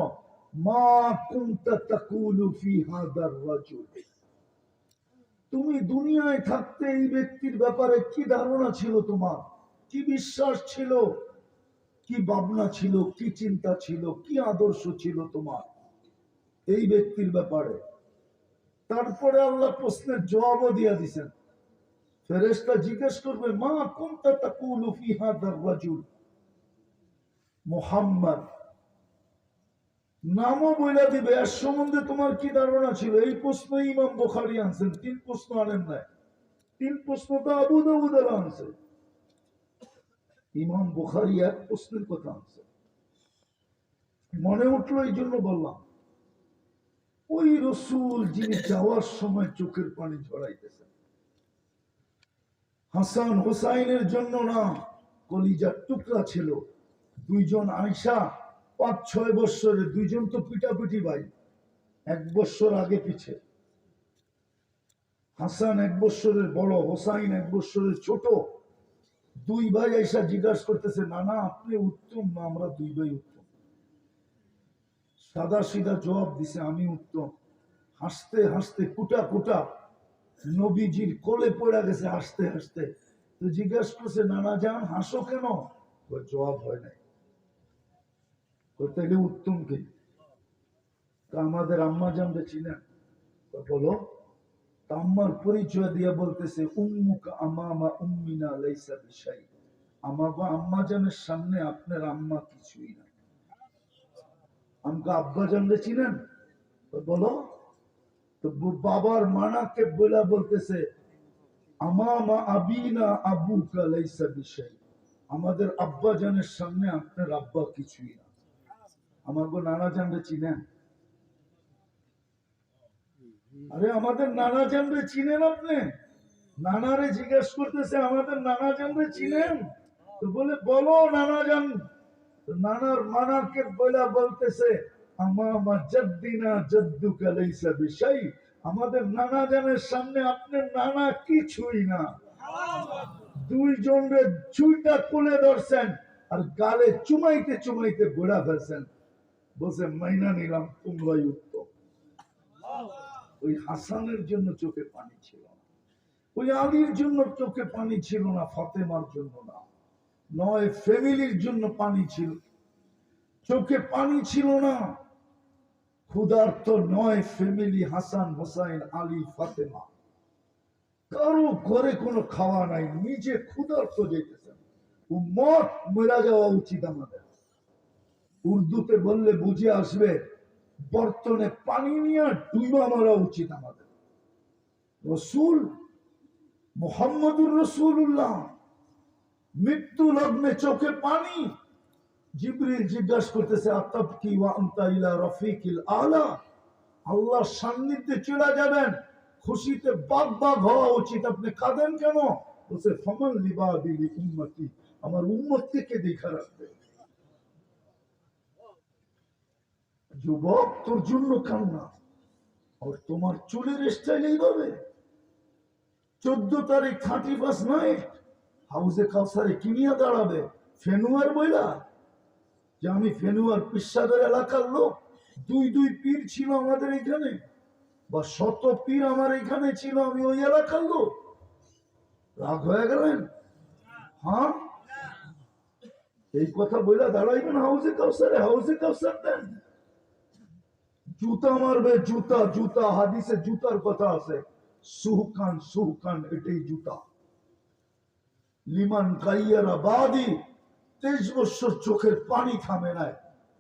মা কুনতা তাকুলু ফি হাদার রাজুল, তুমি দুনিয়ায় থাকতে এই ব্যক্তির ব্যাপারে কি ধারণা ছিল তোমার, কি বিশ্বাস ছিল, কি ভাবনা ছিল, কি চিন্তা ছিল, কি আদর্শ ছিল তোমার এই ব্যক্তির ব্যাপারে। তারপরে আল্লাহ প্রশ্নের জবাবও দিয়ে দিছেন। ফেরেশতা জিজ্ঞেস করবে, মা কুনতা তাকুলু ফি হাদার রাজুল মুহাম্মদ, নামও বলে দিবে, এর সম্বন্ধে তোমার কি ধারণা ছিল। এই প্রশ্ন ইমাম বুখারী আনছেন, 3 প্রশ্ন আনেন নাই। 3 প্রশ্ন তো আবু দাউদ আনছে, ইমাম বুখারী 1 প্রশ্নের কথা আনছে। মনে উঠলো এই জন্য বললাম, ওই রসুল যিনি যাওয়ার সময় চোখের পানি ঝরাইতেছেন, হাসান হোসাইনের জন্য না, কলিজার টুকরা ছিল। 2 জন আয়েশা 5-6 বছরের, 2 জন তো পিটাপিটি ভাই, 1 বছর আগে পিছে। হাসান 1 বছরের বড়, হোসাইন 1 বছরের ছোট। 2 ভাই আয়েশা জিজ্ঞাসা করতেছে, নানা আপনি উত্তম না আমরা 2 ভাই উত্তম? সাদা সিধা জবাব দিছে, আমি উত্তম। হাসতে হাসতে কুটা কুটা নবীজির কোলে পড়ে গেছে হাসতে হাসতে। তো জিজ্ঞাসা করছে, নানা যান হাসো কেন? জবাব হয় নাই। তাইলে উত্তম কি? আমাদের আম্মা জানতে চিনেন? বলো। আম্মার পরিচয় দিয়ে বলতেছে, উম্মুকা আমামা উম্মিনা লাইসা বিশাই, আমাগো আম্মা জানের সামনে আপনার আম্মা কিছুই না। আমাকে আব্বা জানতে চিনেন? বলো। তো বাবার মানাকে বলে বলতেছে, আমামা আবিনা আবুকা লাইসা বিশাই, আমাদের আব্বা জানের সামনে আপনার আব্বা কিছুই না। আমাগো নানা জানতে চিনেন? আরে আমাদের নানা জানতে চিনেন আপনি? নানারে জিজ্ঞেস করতেছে, আমাদের নানা জানতে চিনেন? তো বলে বলো নানা জান। নানার মানাকে বলে বলতেছে, আমামা জাদ্দিনা জাদ্দুকা লাইসা বিশাই, আমাদের নানা জানের সামনে আপনার নানা কিছুই না। 2 জনরে চুইটা কোলে ধরছেন আর গালে চুমাইতে চুমাইতে ঘোরা ফেলছেন। বলছে মাইনা নিলাম, তোমরাই উত্তম। ওই হাসানের জন্য চোখে পানি ছিল না, ওই আলীর জন্য চোখে পানি ছিল না, ফাতেমার জন্য না, নয় ফ্যামিলির জন্য পানি ছিল, চোখে পানি ছিল না। ক্ষুধার্ত 9 ফ্যামিলি, হাসান হোসাইন আলী ফাতেমা, কারো ঘরে কোনো খাওয়া নাই, নিজে ক্ষুধার্ত যেতেছেন। উম্মত মরা যাওয়া উচিত আমাদের। উর্দুতে বললে বুঝে আসবে, বর্তনে পানি নিয়ে ডুবা মারা উচিত আমাদের। রসুল মুহাম্মদুর রাসূলুল্লাহ মৃত্যু লগ্নে চোখে পানি। জিবরিল জিজ্ঞাসা করতেছে আতাবকি ওয়া আনতা ইলা রাফিকিল আলা, আল্লাহর সান্নিধ্যে চলে যাবেন, খুশিতে বাগ বাগ হওয়া উচিত, আপনি কাঁদেন কেন? বলছে ফমান লিবাদি লি উম্মতি, আমার উম্মতকে কে দেখা রাখবে? যুবক, তোর জন্য কান্না। আর তোমার চুলের স্টাইল এইভাবে 14 তারিখ 31 নাইট হাউজে কাউসারে কিনিয়া দাঁড়াবে ফেনুয়ার বইলা যে আমি ফেনুয়ার পিসাদের এলাকার লোক। দুই দুই পীর ছিল আমাদের এখানে, বা শত পীর আমার এখানে ছিল, আমি ওই এলাকার লোক। রাগ হয়ে গেলেন? হ্যাঁ, এই কথা বইলা দাঁড়াইবেন হাউজে কাউসারে? হাউজে কাউসার দেন, জুতা মারবে, জুতা জুতা। হাদিসে জুতার কথা আছে, সুহকান সুহকান, এটাই জুতা। লিমান গাইয়ারা বাদি, 23 বছর চোখের পানি থামে নাই,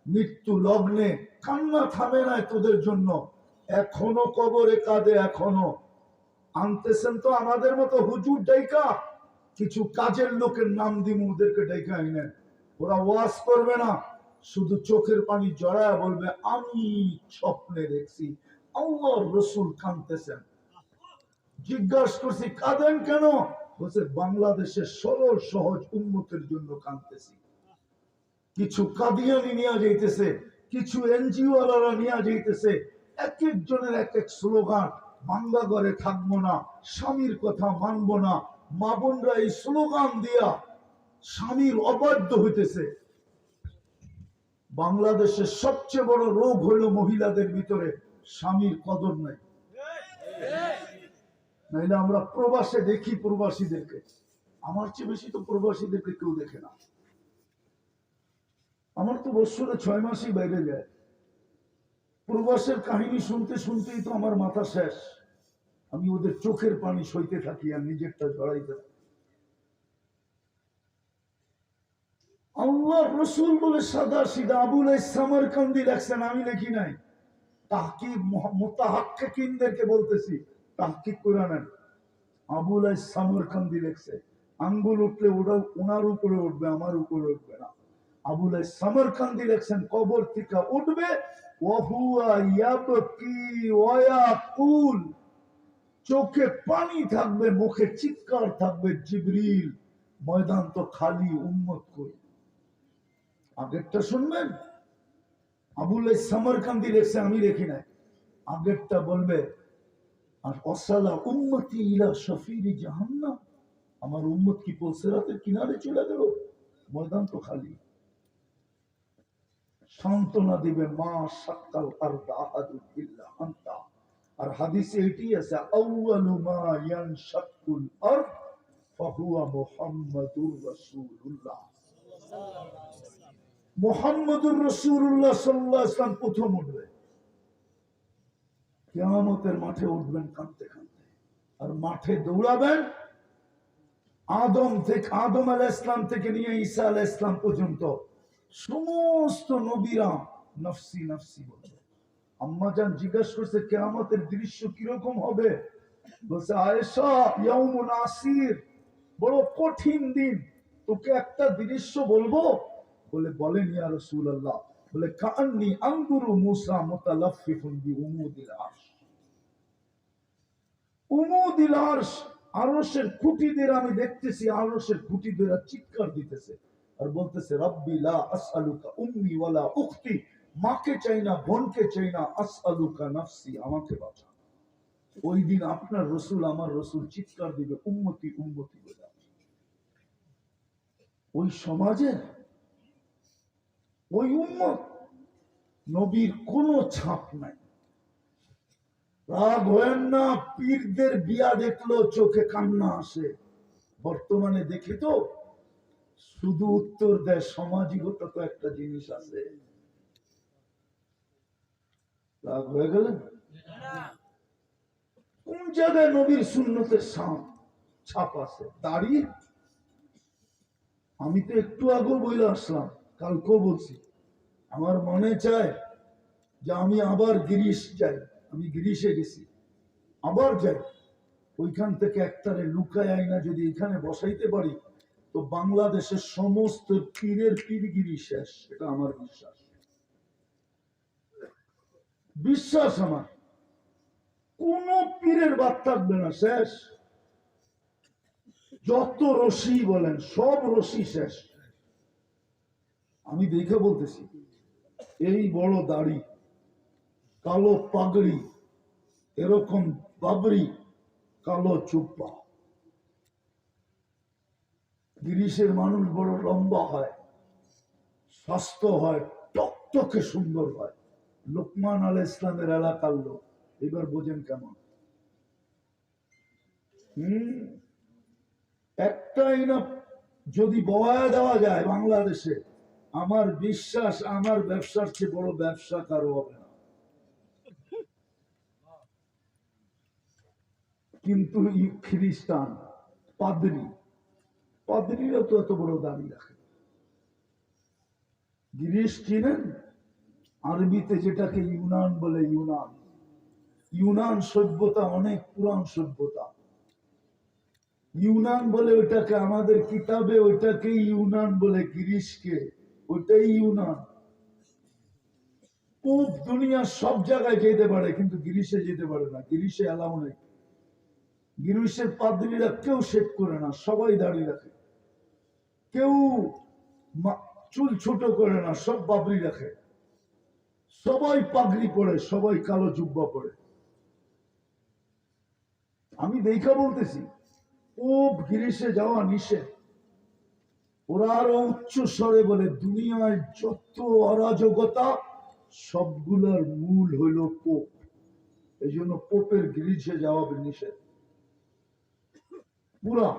মৃত্যু লগ্নে কান্না থামে নাই তোদের জন্য, এখনো কবরে কাঁদে। এখনো আনতেছেন তো আমাদের মতো হুজুর ডাইকা, কিছু কাজের লোকের নাম দিম, ওদেরকে ডাইকা আইনেন। ওরা ওয়াজ করবে না, শুধু চোখের পানি জড়ায় বলবে আমি স্বপ্নে দেখছি আল্লাহর রসুল কাঁদতেছেন। জিজ্ঞাসা করছি কাঁদেন কেন? বলছে বাংলাদেশের সরল সহজ উন্মতের জন্য কাঁদতেছি। কিছু কাদিয়ানি নিয়ে যাইতেছে, কিছু এনজিও ওয়ালারা নিয়ে যাইতেছে, এক একজনের এক এক স্লোগান। ভাঙ্গা ঘরে থাকবো না, স্বামীর কথা মানবো না। মা বোনরা এই স্লোগান দিয়া স্বামীর অবাধ্য হইতেছে। বাংলাদেশের সবচেয়ে বড় রোগ হইল মহিলাদের ভিতরে স্বামীর কদর নাই। নাইলে আমরা প্রবাসে দেখি প্রবাসীদেরকে, আমার চেয়ে বেশি তো প্রবাসীদেরকে কেউ দেখে না। আমার তো বছরে 6 মাসই বাইরে যায়। প্রবাসের কাহিনী শুনতে শুনতেই তো আমার মাথা শেষ। আমি ওদের চোখের পানি সইতে থাকি আর নিজেরটা জড়াইতে থাকি। আল্লাহ রসুল বলে সাদা সিধা আবুল সামরকান্দি লেখছেন, আমি লিখি নাই। তাহকিক মুতাহাক্কিকিনদেরকে বলতেছি, তাহকিক করে নেন। আবুল সামরকান্দি লেখছে, আঙ্গুল উঠলে ওটা ওনার উপরে উঠবে, আমার উপরে উঠবে না। আবুল সামরকান্দি লেখছেন কবর থেকে উঠবে, ওয়াহুয়া ইয়াবকি ওয়া ইয়াকুল, চোখে পানি থাকবে, মুখে চিৎকার থাকবে, জিবরিল ময়দান তো খালি, উম্মত কই? আগেরটা শুনবেন, আবুল সামরকান্দি লেখছে, আমি লিখি নাই। আগেরটা বলবে আর অসালা উম্মতি ইলা শফিরি জাহান্নাম, আমার উম্মত কি পুলসিরাতের কিনারে চলে গেল, ময়দান তো খালি। সান্ত্বনা দিবে মা শাক্কাল আরদ আহাদু ইল্লা আনতা। আর হাদিসে এটি আছে, আউয়ালু মা ইয়ানশাক্কুল আরদ ফাহুয়া মুহাম্মাদুর রাসূলুল্লাহ। মুহাম্মাদুর রাসূলুল্লাহ সাল্লাল্লাহু আলাইহি ওয়াসাল্লাম প্রথম উঠবে, কিয়ামতের মাঠে উঠবেন কাঁদতে কাঁদতে। আর মাঠে দৌড়াবেন আদম আলাইহিস সালাম থেকে নিয়ে ঈসা আলাইহিস সালাম পর্যন্ত সমস্ত নবীরা নফসি নফসি বলবে। আম্মা জান জিজ্ঞাসা করছে কিয়ামতের দৃশ্য কিরকম হবে? বলছে আয়েশা ইয়াউমুন আসির, বড় কঠিন দিন। তোকে একটা দৃশ্য বলবো? বলে বলেন ইয়া রাসূলুল্লাহ। বলে কান্নি আনজুরু মুসা মুতালাফফিফুন বিউমুদিল আরশ, উমুদিল আরশ, আরশের খুঁটিদের আমি দেখতেছি, আরশের খুঁটিদের চিৎকার দিতেছে আর বলতেছে রব্বি লা আসআলুকা উম্মি ওয়ালা উখতি, মাকে চাই না, বোনকে চাই না, আসআলুকা নাফসি, আমাকে বাঁচা। ওই দিন আপনার রসুল আমার রসুল চিৎকার দিবে উম্মতি উম্মতি বলে। ওই সমাজে ওই উম্মত, নবীর কোনো ছাপ নাই। রাগ হয়েন না, পীরদের বিয়া দেখলো চোখে কান্না আসে, বর্তমানে দেখে তো শুধু উত্তর দেয় সামাজিকতা তো একটা জিনিস আছে। রাগ হয়ে গেলেন? কোন জায়গায় নবীর সুন্নতের ছাপ আছে? দাঁড়িয়ে আমি তো একটু আগেও বলে আসলাম, কালকেও বলছি, আমার মনে চায় যে আমি আবার গ্রিস যাই। আমি গ্রিসে গেছি, আবার যাই, ওইখান থেকে একটারে লুকায় আইনা যদি এখানে বসাইতে পারি তো বাংলাদেশের সমস্ত পীরের পীরগিরি শেষ, এটা আমার বিশ্বাস। বিশ্বাস আমার, কোন পীরের বাদ থাকবে না, শেষ। যত রশি বলেন সব রশি শেষ। আমি দেখে বলতেছি, এই বড় দাড়ি, কালো পাগড়ি, এরকম বাবরি, কালো চুপ্পা। গিরিশের মানুষ বড় লম্বা হয়, স্বাস্থ্য হয়, টকটকে সুন্দর হয়। লোকমান আলাইহিস ইসলামের এলাকার লোক, এবার বোঝেন কেমন। একটাই না যদি বয়া দেওয়া যায় বাংলাদেশে, আমার বিশ্বাস আমার ব্যবসার চেয়ে বড় ব্যবসা কারো হবে না। কিন্তু খ্রিস্টান পাদ্রীরা তো এত বড় দাবি রাখে। গিরিশ চিনেন? আরবিতে যেটাকে ইউনান বলে, ইউনান সভ্যতা অনেক পুরান সভ্যতা। ইউনান বলে ওইটাকে, আমাদের কিতাবে ওইটাকে ইউনান বলে, গিরিশকে ওইটাই ইউনান। পুব দুনিয়ার সব জায়গায় যেতে পারে, কিন্তু গিরিশে যেতে পারে না। গিরিশে এলাও নেই। গিরিশের পাদ্রীরা কেউ শেভ করে না, সবাই দাঁড়িয়ে রাখে। কেউ চুল ছোট করে না, সব বাবরি রাখে। সবাই পাগড়ি পরে, সবাই কালো জুব্বা পরে। আমি দেখা বলতেছি, পুব গিরিশে যাওয়া নিষেধ। ওরা আরো উচ্চ স্বরে বলে, দুনিয়ায় যত অরাজকতা সবগুলোর মূল হইল পোপ। এই জন্য পোপের গিরিশে যাওয়া নিষেধ। পুরা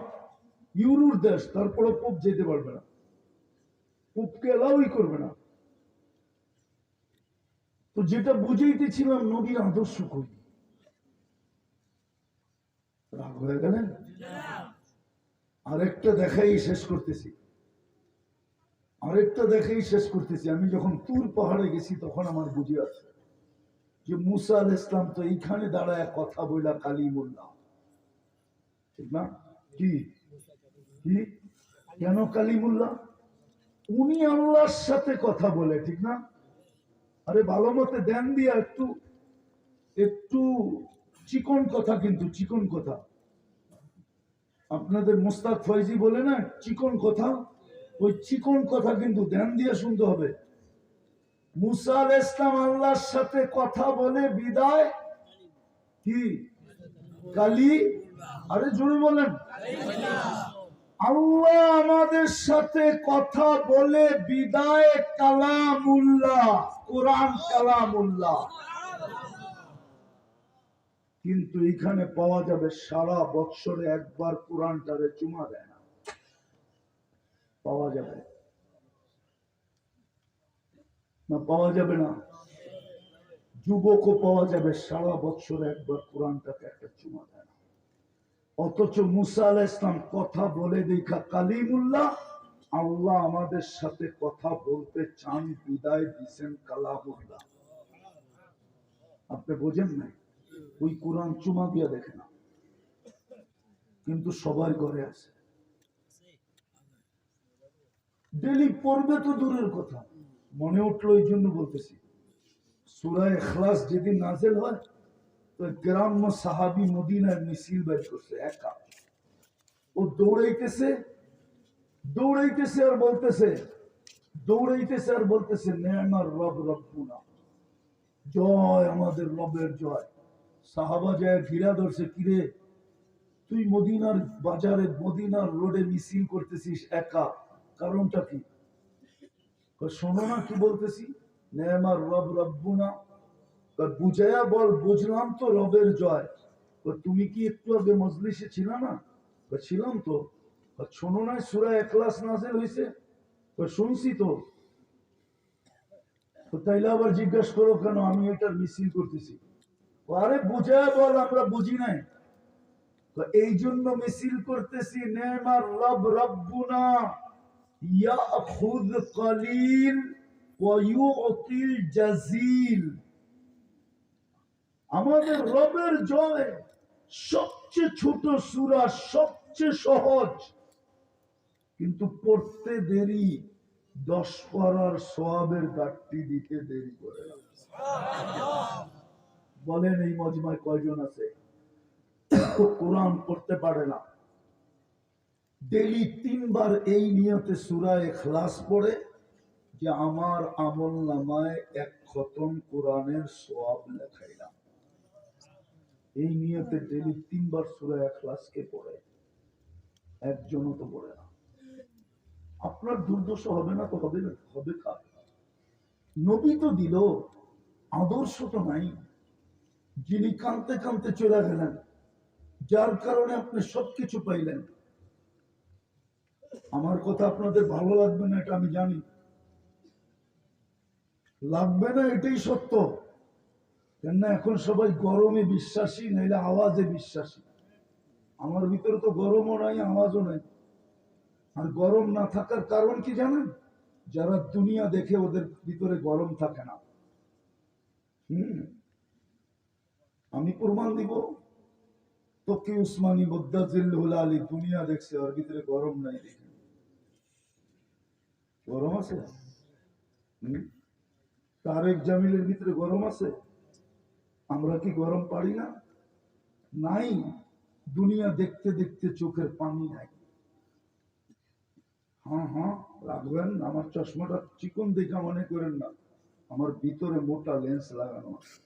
ইউরোর দেশ, তারপরে পোপ যেতে পারবে না, পোপকে এলাওই করবে না। তো যেটা বুঝাইতেছিলাম, নবীর আদর্শ করি। রাগ হয়ে গেলেন? আরেকটা দেখাই শেষ করতেছি, আমি যখন তুর পাহাড়ে গেছি তখন আমার বুঝে আছে যে মুসা আলাইহিস ইসলাম তো এইখানে দাঁড়ায় কথা বইলা কালিমুল্লাহ, ঠিক না? কি কি কেন কালিমুল্লাহ? উনি আল্লাহর সাথে কথা বলে, ঠিক না? আরে ভালো মতে ধ্যান দিয়া একটু একটু চিকন কথা, কিন্তু চিকন কথা। আপনাদের মুস্তাক ফয়জি বলে না চিকন কথা, ওই চিকন কথা কিন্তু ধ্যান দিয়ে শুনতে হবে। মুসা আলাইহিস ইসলাম আল্লাহর সাথে কথা বলে বিদায় কি কালি, আরে জোরে বলেন, আল্লাহ আমাদের সাথে কথা বলে বিদায় কালামুল্লাহ, কোরআন কালামুল্লাহ। কিন্তু এখানে পাওয়া যাবে সারা বৎসরে একবার কোরআনটারে চুমা দেয় না, পাওয়া যাবে না? পাওয়া যাবে না? যুবকও পাওয়া যাবে সারা বৎসরে একবার কোরআনটাকে একটা চুমা দেয় না। অথচ মুসা আলাইহিস ইসলাম কথা বলে দেখা কালিমুল্লাহ, আল্লাহ আমাদের সাথে কথা বলতে চান বিদায় দিছেন কালামুল্লাহ। আপনি বোঝেন নাই? ওই কোরআন চুমা দিয়া দেখে না, কিন্তু সবার ঘরে আছে, ডেলি পড়বে তো দূরের কথা। মনে উঠলো এই জন্য বলতেছি, সূরা ইখলাস যেদিন নাযিল হয় তো গ্রাম্য সাহাবী মদিনার মিছিল বের করছে একা। ও দৌড়াইতেছে আর বলতেছে নেমার রব রব্বুনা, জয় আমাদের রবের জয়। সাহাবা যায় ঘিরা ধরছে, কিরে তুই মদিনার বাজারে মদিনার রোডে মিছিল করতেছিস একা, কারণটা কি? শোনো না কি বলতেছি, নেমার রব রব্বুনা। বুঝাইয়া বল, বুঝলাম তো রবের জয়। তুমি কি একটু আগে মজলিসে ছিল না? ছিলাম তো। শোনো না সূরা ইখলাস নাযিল হয়েছে? শুনছি তো। তাইলে আবার জিজ্ঞাসা করো কেন আমি এটার মিছিল করতেছি? আরে বুঝাইয়া বল, আমরা বুঝি নাই। এই জন্য মিছিল করতেছি, নেমার রব রব্বুনা ইয়াখুয কলিল ওয়া ইউতিল জাযিল। আমাদের রবের জয় সবচেয়ে ছোট সূরা, সবচেয়ে সহজ। কিন্তু পড়তে দেরি, 10 পারার সওয়াবের ঘাটতি দিতে দেরি করে না। বলেন এই মজমায় কয়জন আছে কোরআন পড়তে পারে না? ডেইলি 3 বার এই নিয়তে সূরা ইখলাস পড়ে যে আমার আমল নামায় 1 খতম কোরআনের সওয়াব লেখাইলাম। এই নিয়তে ডেইলি 3 বার সূরা ইখলাসকে পড়ে, একজনও তো পড়ে না। আপনার দুর্দশা হবে না তো হবে না, হবে কার? নবী তো দিল, আদর্শ তো নাই। যিনি কাঁদতে কাঁদতে চলে গেলেন, যার কারণে আপনি সবকিছু পাইলেন। আমার কথা আপনাদের ভালো লাগবে না, এটা আমি জানি, লাগবে না, এটাই সত্য। কেননা এখন সবাই গরমে বিশ্বাসী, নাইলে আওয়াজে বিশ্বাসী। আমার ভিতরে তো গরমও নাই, আওয়াজও নাই। আর গরম না থাকার কারণ কি জানেন? যারা দুনিয়া দেখে ওদের ভিতরে গরম থাকে না। আমি প্রমাণ দিব। তকি উসমানী মুদ্দাজিল্লুল আলী দুনিয়া দেখছে, ওর ভিতরে গরম নাই। দেখে গরম আছে? তারেক জামিলের ভিতরে গরম আছে? আমরা কি গরম পারি না? নাই। দুনিয়া দেখতে দেখতে চোখের পানি নাই। হ্যাঁ হ্যাঁ রাখবেন, আমার চশমাটা চিকন দেখা মনে করেন না, আমার ভিতরে মোটা লেন্স লাগানো আছে।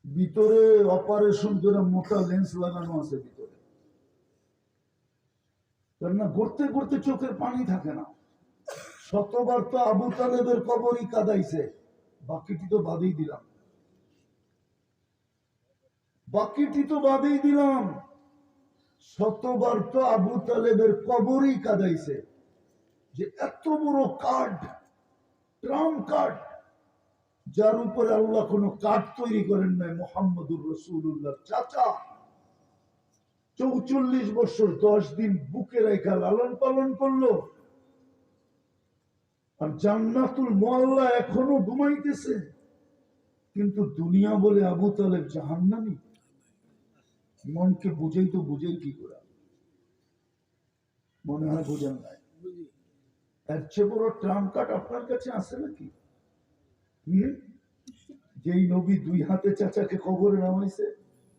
ভিতরে অপারেশন করে মোটা লেন্স লাগানো আছে ভিতরে। কেননা ঘুরতে ঘুরতে চোখের পানি থাকে না। শতবার তো আবু তালেবের কবরই কাদাইছে, বাকিটি তো বাদেই দিলাম। শতবার তো আবু তালেবের কবরই কাদাইছে। যে এত বড় কার্ড, ট্রাম্প কার্ড, যার উপরে আল্লাহ কোন কার্ড তৈরি করেন নাই, মুহাম্মদুর রাসূলুল্লাহ চাচা 44 বছর 10 দিন বুকে রেখা লালন পালন করলো। আর জান্নাতুল মুআল্লা এখনো ঘুমাইতেছে, কিন্তু দুনিয়া বলে আবু তালেব জাহান্নামী। মনকে বুঝাই তো বুঝাই কি করে? মনে হয় বুঝেন নাই। এর চেয়ে বড় ট্রাম্প কার্ড আপনার কাছে আছে নাকি? যেই নবী 2 হাতে চাচাকে কবরে নামাইছে,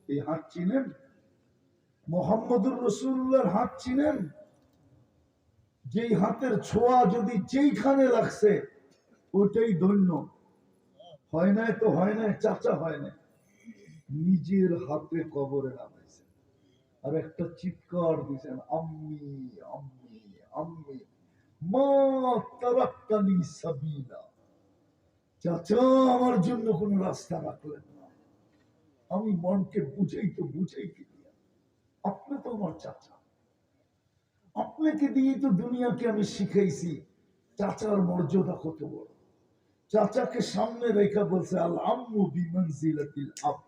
এই হাত চিনেন? মুহাম্মদুর রাসূলুল্লাহর হাত চিনেন? যেই হাতের ছোঁয়া যদি যেইখানে লাগছে ওইটাই ধন্য। হয় নাই তো হয় নাই, চাচা হয় নাই, নিজের হাতে কবরে নামাইছে। আর একটা চিৎকার দিয়েছেন, আম্মি আম্মি আম্মি মা তারাক্তানি সাবিলা। চাচা আমার জন্য কোন রাস্তা রাখলেন না। আমি মনকে বুঝাই তো বুঝাই কি দিয়া? আপনি তো আমার চাচা, আপনাকে দিয়ে তো দুনিয়াকে আমি শিখাইছি চাচার মর্যাদা কত বড়। চাচাকে সামনে রেখা বলছে আল আম্মু বিমানজিলাতিল আব।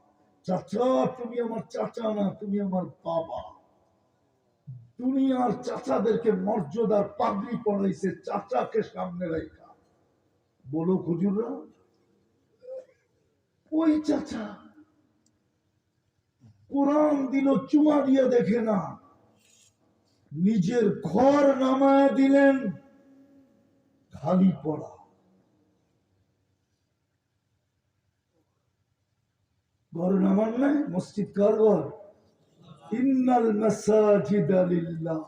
চাচা তুমি আমার চাচা না, তুমি আমার বাবা। দুনিয়ার চাচাদেরকে মর্যাদার পাগড়ি পড়াইছে চাচাকে সামনে রেখা। বলো হুজুররা, ওই চাচা কোরআন দিল চুমা দিয়ে দেখে না, নিজের ঘর নামায় দিলেন খালি পড়া। ঘর নামান নাই, মসজিদ কার ঘর? ইন্নাল মাসাজিদা লিল্লাহ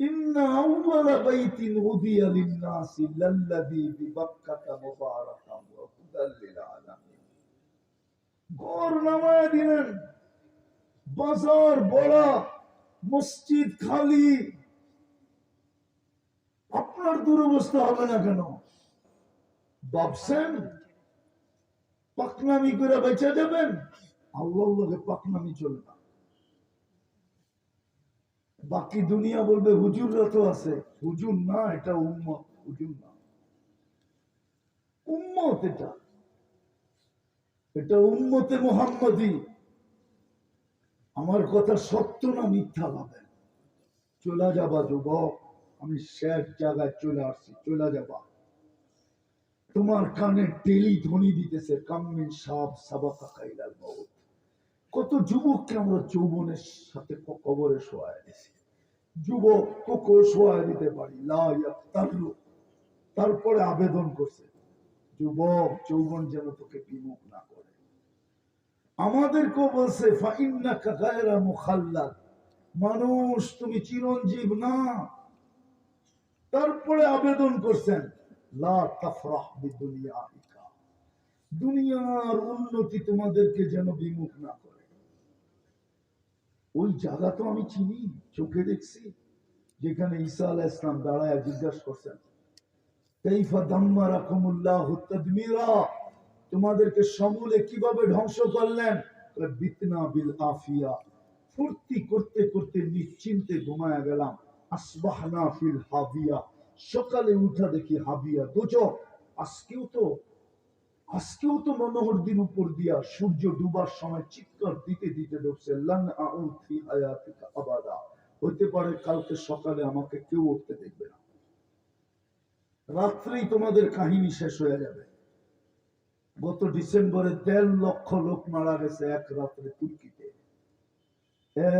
ইন্না আউওয়ালা বাইতিন উদিয়া লিন-নাসি লাল্লাযী বিবাক্কাতা মুবারাকান ওয়া হুদাল লিল আলামিন। ঘর নামায় দিলেন, বাজার বড়, মসজিদ খালি। আপনার দুরবস্থা হবে না কেন? ভাবছেন পাকনামি করে বেঁচে যাবেন? আল্লাহকে পাকনামি চলে না। বাকি দুনিয়া বলবে হুজুররা তো আছে। হুজুর না, এটা উম্মত, হুজুর না, উম্মত। এটা উম্মতে মুহাম্মাদি। আমার কথা সত্য না মিথ্যা ভাবেন? চলে যাবা যুবক, আমি শেষ জায়গায় চলে আসছি, চলে যাবা। তোমার কানে ডেলি ধ্বনি দিতেছে কাম্মিন সাব সাবাকা কাইলাল মাউত। কত যুবককে আমরা যৌবনের সাথে কবরে শোয়ায় দিছি। যুবক তোকেও শোয়ায় দিতে পারি, তারপরে আবেদন করছে যুবক যৌবন যেন তোকে বিমুখ না করে। আমাদেরকেও বলছে ফাইন্নাকা গায়রা মুখাল্লাদ, মানুষ তুমি চিরঞ্জীব না। তারপরে আবেদন করছেন লা তাফরাহ বিদুনিয়াইকা, দুনিয়ার উন্নতি তোমাদেরকে যেন বিমুখ না করে। ওই জায়গা তো আমি চিনি, চোখে দেখছি, যেখানে ঈসা আলাইহিস সালাম দাঁড়ায় জিজ্ঞাসা করছেন কাইফা দাম্মারাকুমুল্লাহু তাদমিরা, তোমাদেরকে সমূলে কিভাবে ধ্বংস করলেন। বিতনা বিল আফিয়া, ফুর্তি করতে করতে নিশ্চিন্তে ঘুমায়া গেলাম। আসবাহনা ফিল হাবিয়া, সকালে উঠা দেখি হাবিয়া দোজখ। আজকেও তো মনোহর দিন উপর দিয়া সূর্য ডুবার সময় চিৎকার দিতে দিতে ঢুকছে লান আউদ ফি হায়াতিকা আবাদা, হইতে পারে কালকে সকালে আমাকে কেউ উঠতে দেখবে না। রাত্রেই তোমাদের কাহিনী শেষ হয়ে যাবে। গত ডিসেম্বরে 1.5 লক্ষ লোক মারা গেছে এক রাত্রে তুর্কিতে,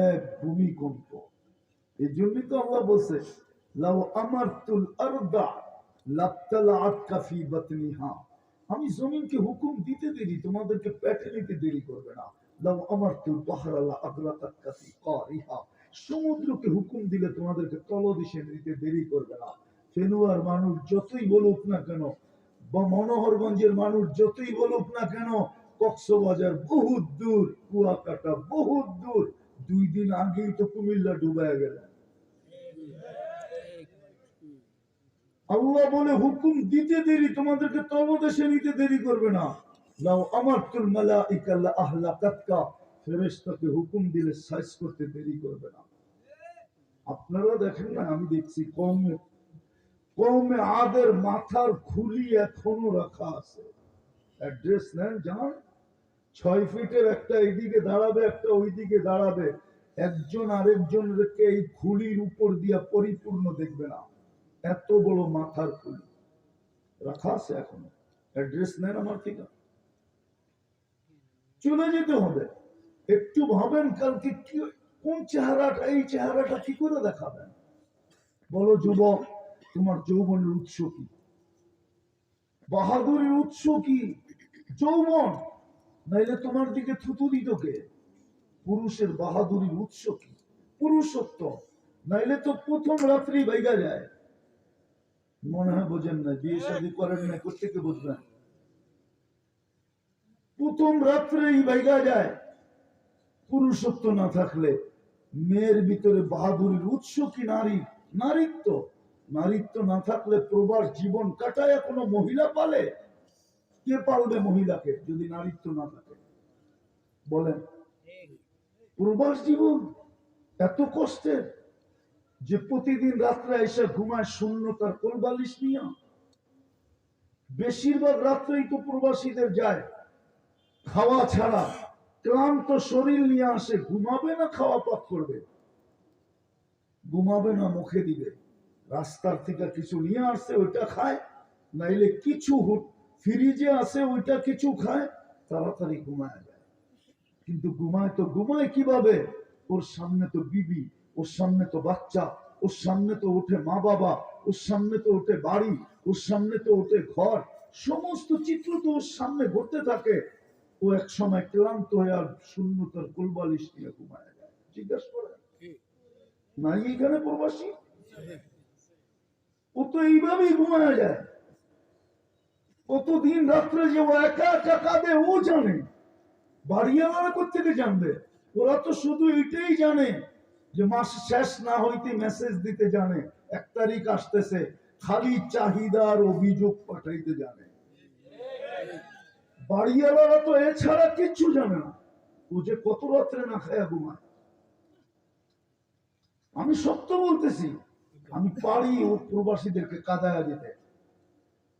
এক ভূমিকম্প। এই জন্যই তো আল্লাহ বলছে লাউ আমারতুল আরদা লাবতালাআতকা ফি বাতনিহা, আমি জমিনকে হুকুম দিতে দেরি, তোমাদেরকে পেটে নিতে দেরি করবে না। লাউ আমারতুল বাহরা লা আগরাকাতকা ফি কারিহা, সমুদ্রকে হুকুম দিলে তোমাদেরকে তলদেশে নিতে দেরি করবে না। ফেনুয়ার মানুষ যতই বলুক না কেন, বা মনোহরগঞ্জের মানুষ যতই বলুক না কেন, কক্সবাজার বহুত দূর, কুয়াকাটা বহুত দূর। 2 দিন আগেই তো কুমিল্লা ডুবায় গেল। আল্লাহ বলে হুকুম দিতে দেরি, তোমাদেরকে তলদেশে নিতে দেরি করবে না। লাউ আমারতুল মালাইকা লা আহলাকাতকা, ফেরেশতাকে হুকুম দিলে সাইজ করতে দেরি করবে না। আপনারা দেখেন না, আমি দেখছি কওমে আদের মাথার খুলি এখনো রাখা আছে। অ্যাড্রেস নেন, জান 6 ফিটের একটা এইদিকে দাঁড়াবে, একটা ওইদিকে দাঁড়াবে, একজন আরেকজনকে এই খুলির উপর দিয়া পরিপূর্ণ দেখবে না, এত বড় মাথার খুলি রাখা আছে এখনো। অ্যাড্রেস নেন আমার থেকে, চলে যেতে হবে। একটু ভাবেন কালকে কি, কোন চেহারাটা, এই চেহারাটা কি করে দেখাবেন? বলো যুবক, তোমার যৌবনের উৎস কি? বাহাদুরের উৎস কি? যৌবন, নাইলে তোমার দিকে থুতু দিত কে? পুরুষের বাহাদুরির উৎস কি? পুরুষত্ব, নাইলে তো প্রথম রাত্রি বাইগা যায়। মনে হয় বোঝেন না, বিয়ে শাদী করেন না, কোথেকে বুঝবেন? প্রথম রাত্রেই বাইগা যায়। পুরুষত্ব না থাকলে মেয়ের ভিতরে বাহাদুরির উৎস কি? নারীত্ব। নারীত্ব না থাকলে প্রবাস জীবন কাটায় কোনো মহিলা পালে? কে পালবে মহিলাকে যদি নারীত্ব না থাকে? বলেন। প্রবাস জীবন এত কষ্টের যে প্রতিদিন রাত্রে এসে ঘুমায় শূন্যতার কোলবালিশ নিয়ে। বেশিরভাগ রাত্রেই তো প্রবাসীদের যায় খাওয়া ছাড়া, ক্লান্ত শরীর নিয়ে আসে। ঘুমাবে না খাওয়া পাক করবে? ঘুমাবে না মুখে দিবে। রাস্তার থেকে কিছু নিয়ে আসছে ওইটা খায়, নাইলে কিছু ফ্রিজে আছে ওইটা কিছু খায়, তাড়াতাড়ি ঘুমায় যায়। কিন্তু ঘুমায় কিভাবে? ওর সামনে তো বিবি, ওর সামনে তো বাচ্চা, ওর সামনে তো ওঠে মা বাবা, ওর সামনে তো ওঠে বাড়ি, ওর সামনে তো ওঠে ঘর, সমস্ত চিত্র তো ওর সামনে ঘটতে থাকে। ও এক সময় ক্লান্ত হয়ে আর শূন্যতার কোলবালিশ নিয়ে ঘুমায় যায়। জিজ্ঞাসা করে নাই এখানে প্রবাসী? ও তো এইভাবেই ঘুমায় যায়। কতদিন রাত্রে যে ও একা একা কাঁদে ও জানে, বাড়িওয়ালা কোথেকে জানবে? ওরা তো শুধু এটাই জানে যে মাস শেষ না হইতে মেসেজ দিতে জানে 1 তারিখ আসতেছে, খালি চাহিদার অভিযোগ পাঠাইতে জানে। বাড়িওয়ালারা তো এছাড়া কিচ্ছু জানে না। ও যে কত রাত্রে না খায়া ঘুমায়। আমি সত্য বলতেছি, আমি পারি ও প্রবাসীদেরকে কাঁদায়া দিতে।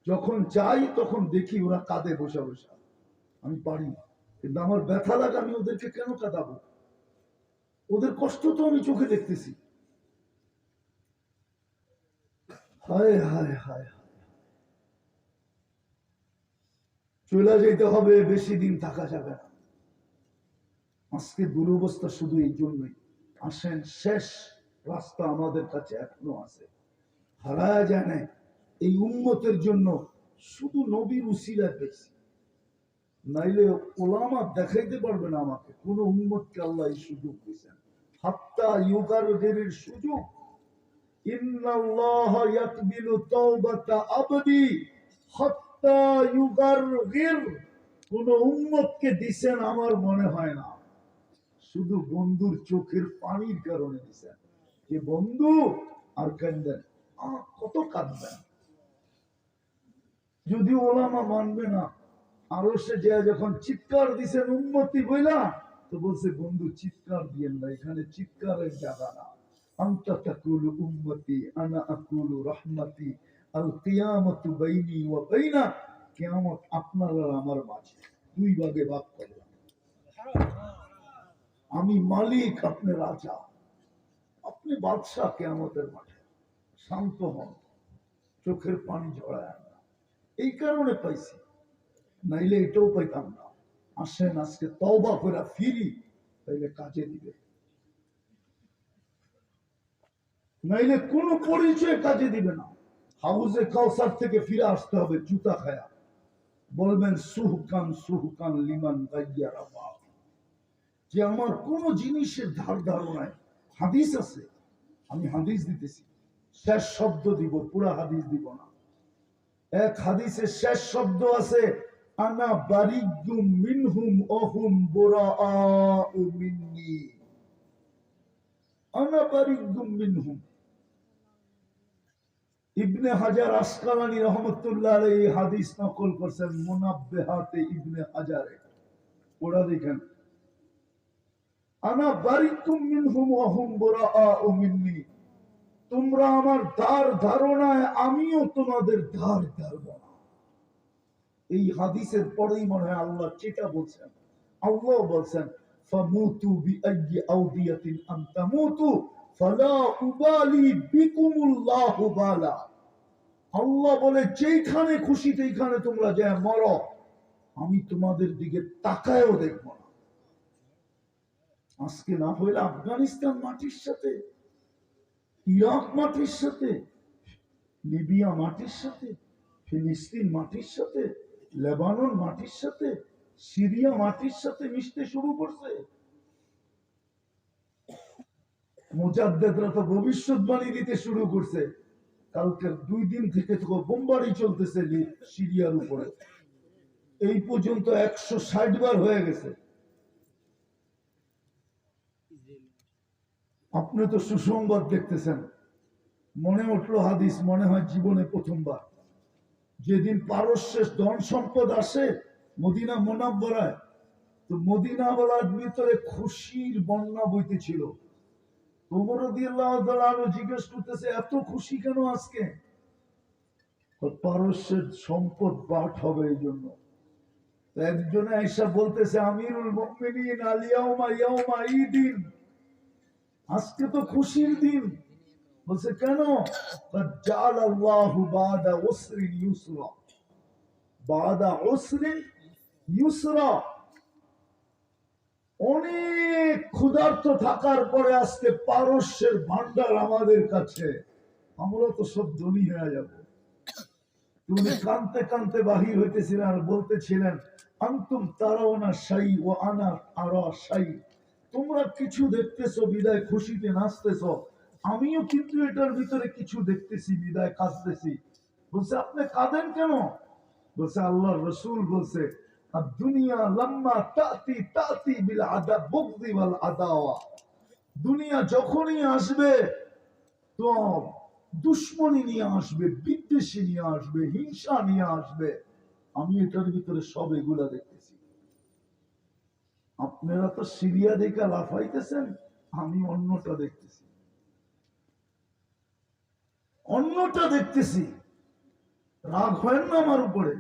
যখন যাই তখন দেখি ওরা কাঁদে বসে বসে, আমি পারি। কিন্তু আমার ব্যথা লাগে, আমি ওদেরকে কেন কাঁদাবো? ওদের কষ্ট তো আমি চোখে দেখতেছি। হায় হায় হায়, চলে যেতে হবে, বেশি দিন থাকা যাবে না। আজকে দুরবস্থা শুধু এই জন্যই। আসেন, শেষ রাস্তা আমাদের কাছে এখনো আছে, হারায় যায় না। এই উম্মতের জন্য শুধু নবীর উসিলায় পেয়েছি, নাইলে ওলামা দেখাইতে পারবে না আমাকে কোন উম্মতকে আল্লাহ এই সুযোগ দিয়েছেন। হাত্তা ইউগারগের সুযোগ, ইন্নাল্লাহ ইয়াকবিলু তাওবাতা আবদি হাত্তা ইউগারগির, কোন উম্মতকে দিছেন আমার মনে হয় না। শুধু বন্ধুর চোখের পানির কারণে দিছেন, যে বন্ধু আর কান্দেন, কত কাঁদবেন। যদি ওলামা মানবে না, আরো সে যে যখন চিৎকার দিছেন উম্মতি বইলা, তো বলছে বন্ধু চিৎকার দিয়েন না, এখানে চিৎকারের জায়গা না। আনতা তাকুলু উম্মতি আনা আকুলু রাহমাতি, আল কিয়ামাতু বাইনি ওয়া বাইনা, কিয়ামত আপনার আর আমার মাঝে, দুই ভাগে ভাগ করলাম। আমি মালিক, আপনি রাজা, আপনি বাদশাহ। কিয়ামতের মাঠে শান্ত হন, চোখের পানি ঝরায় না। এই কারণে পাইছি, নাইলে এটাও পাইতাম না। আসেন আজকে তওবা করে ফিরি, তাইলে কাজে দিবে, নাইলে কোন পরিচয় কাজে দিবে না। হাউজে কাউসার থেকে ফিরে আসতে হবে জুতা খায়া, বলবেন সুহকান সুহকান লিমান গাইয়ারা বাপ, যে আমার কোন জিনিসের ধার ধারণায়। হাদিস আছে, আমি হাদিস দিতেছি, শেষ শব্দ দিব, পুরা হাদিস দিব না। এক হাদিসের শেষ শব্দ আছে, আনা বারিগুম মিনহুম ওহুম বুরাআউ মিন্নি, আনা বারিগুম মিনহুম। ইবনে হাজার আসকালানী রহমতুল্লাহ আলাইহি এই হাদিস নকল করছেন মুনাব্বিহাতে ইবনে হাজারে, ওরা দেখেন, আনা বারিকুম মিনহুম ওয়া হুম বুরাআউ মিন্নি, তোমরা আমার ধার ধারণায়, আমিও তোমাদের ধার ধারব না। এই হাদিসের পরেই মনে হয় আল্লাহ যেটা বলছেন, আল্লাহ বলছেন ফামুতু বিআইয়ি আউদিয়াতিন আন তামুতু ফালা উবালি বিকুমুল্লাহু বালা। আল্লাহ বলে যেখানে খুশি সেইখানে তোমরা যায় মরো, আমি তোমাদের দিকে তাকায়ও দেখব না। আজকে না হইলে আফগানিস্তান মাটির সাথে, ইরাক মাটির সাথে, লিবিয়া মাটির সাথে, ফিলিস্তিন মাটির সাথে, লেবানন মাটির সাথে, সিরিয়া মাটির সাথে মিশতে শুরু করছে। মুজাদ্দেদরা তো ভবিষ্যৎবাণী দিতে শুরু করছে, কালকের 2 দিন থেকে তো বোমবারি চলতেছে সিরিয়ার উপরে, এই পর্যন্ত 160 বার হয়ে গেছে। আপনি তো সুসংবাদ দেখতেছেন, মনে উঠলো হাদিস, মনে হয় জীবনে প্রথমবার, যেদিন পারস্যের ধন সম্পদ আসে মদিনা মুনাওয়ারায়, তো মদিনাওয়ালার ভিতরে খুশির বন্যা বইতেছিল। ওমর রাদিয়াল্লাহু তাআলা জিজ্ঞেস করতেছে এত খুশি কেন আজকে? পারস্যের সম্পদ বাট হবে এই জন্য। একজনে আয়েশা বলতেছে আমিরুল মুমিনিন আল ইয়াউমা ইয়াউমা ঈদিন, আজকে তো খুশির দিন। বলছে কেন? জাআলাল্লাহু বাদা উসরিন ইউসরা, বাদা উসরিন ইউসরা, অনেক ক্ষুধার্ত থাকার পরে আজকে পারস্যের ভান্ডার আমাদের কাছে, আমরা তো সব ধনী হয়ে যাব। তুমি কানতে কানতে বাহির হইতেছিলেন আর বলতেছিলেন আনতুম তারাওনা শাই ও আনা আরা শাই, তোমরা কিছু দেখতেছো বিদায় খুশিতে নাচতেছো, আমিও কিন্তু এটার ভিতরে কিছু দেখতেছি বিদায় কাঁদতেছি। বলছে আপনি কাঁদেন কেন? বলছে আল্লাহর রাসূল বলছে দুনিয়া লাম্মা তাতি তাতি বিল আদা বুগদি ওয়াল আদাওয়া, দুনিয়া যখনই আসবে তো দুশ্মনী নিয়ে আসবে, বিদ্বেষী নিয়ে আসবে, হিংসা নিয়ে আসবে। আমি এটার ভিতরে সব এগুলা দেখতেছি। আপনারা তো সিরিয়া দেখে লাফাইতেছেন, আমি অন্যটা দেখতেছি, অন্যটা দেখতেছি। রাগ হয় না আমার উপরে?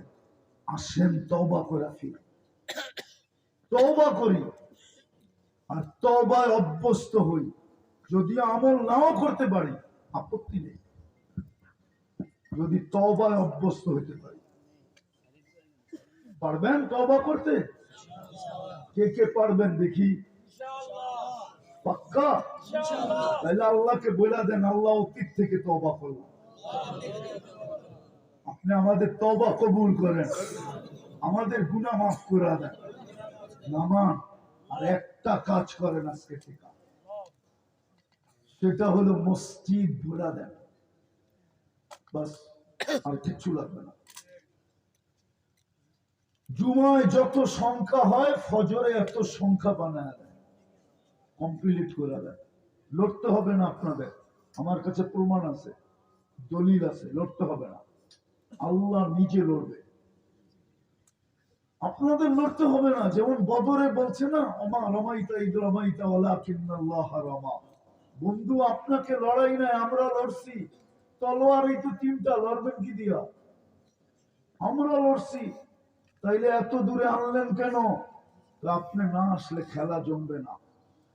আসেন তওবা করে ফিরি, তওবা করি আর তওবায় অভ্যস্ত হই। যদি আমল নাও করতে পারি আপত্তি নেই, যদি তওবায় অভ্যস্ত হইতে পারি। পারবেন তওবা করতে? কে কে পারবেন দেখি? পাক্কা? তাহলে আল্লাহকে বলে দেন, আল্লাহ অতীত থেকে তওবা করলাম, আপনি আমাদের তওবা কবুল করেন, আমাদের গুনাহ মাফ করে দেন। নামান আর একটা কাজ করেন আজকে থেকে, সেটা হলো মসজিদ ঘোরা দেন, বাস, আর কিছু লাগবে না। জুমায় যত সংখ্যা হয় ফজরে এত সংখ্যা বানায় দেয়, কমপ্লিট করে দেয়। লড়তে হবে না আপনাদের, আমার কাছে প্রমাণ আছে, দলিল আছে, লড়তে হবে না, আল্লাহ নিজে লড়বে, আপনাদের লড়তে হবে না। যেমন বদরে বলছে না, ওমা রমাইতা ইদ রমাইতা ওয়ালাকিন্নাল্লাহ রমা, বন্ধু আপনাকে লড়াই নাই, আমরা লড়ছি, তলোয়ার এই তো তিনটা, লড়বেন কি দিয়া? আমরা লড়ছি, তাইলে এত দূরে আনলেন কেন? আপনি না আসলে খেলা জমবে না,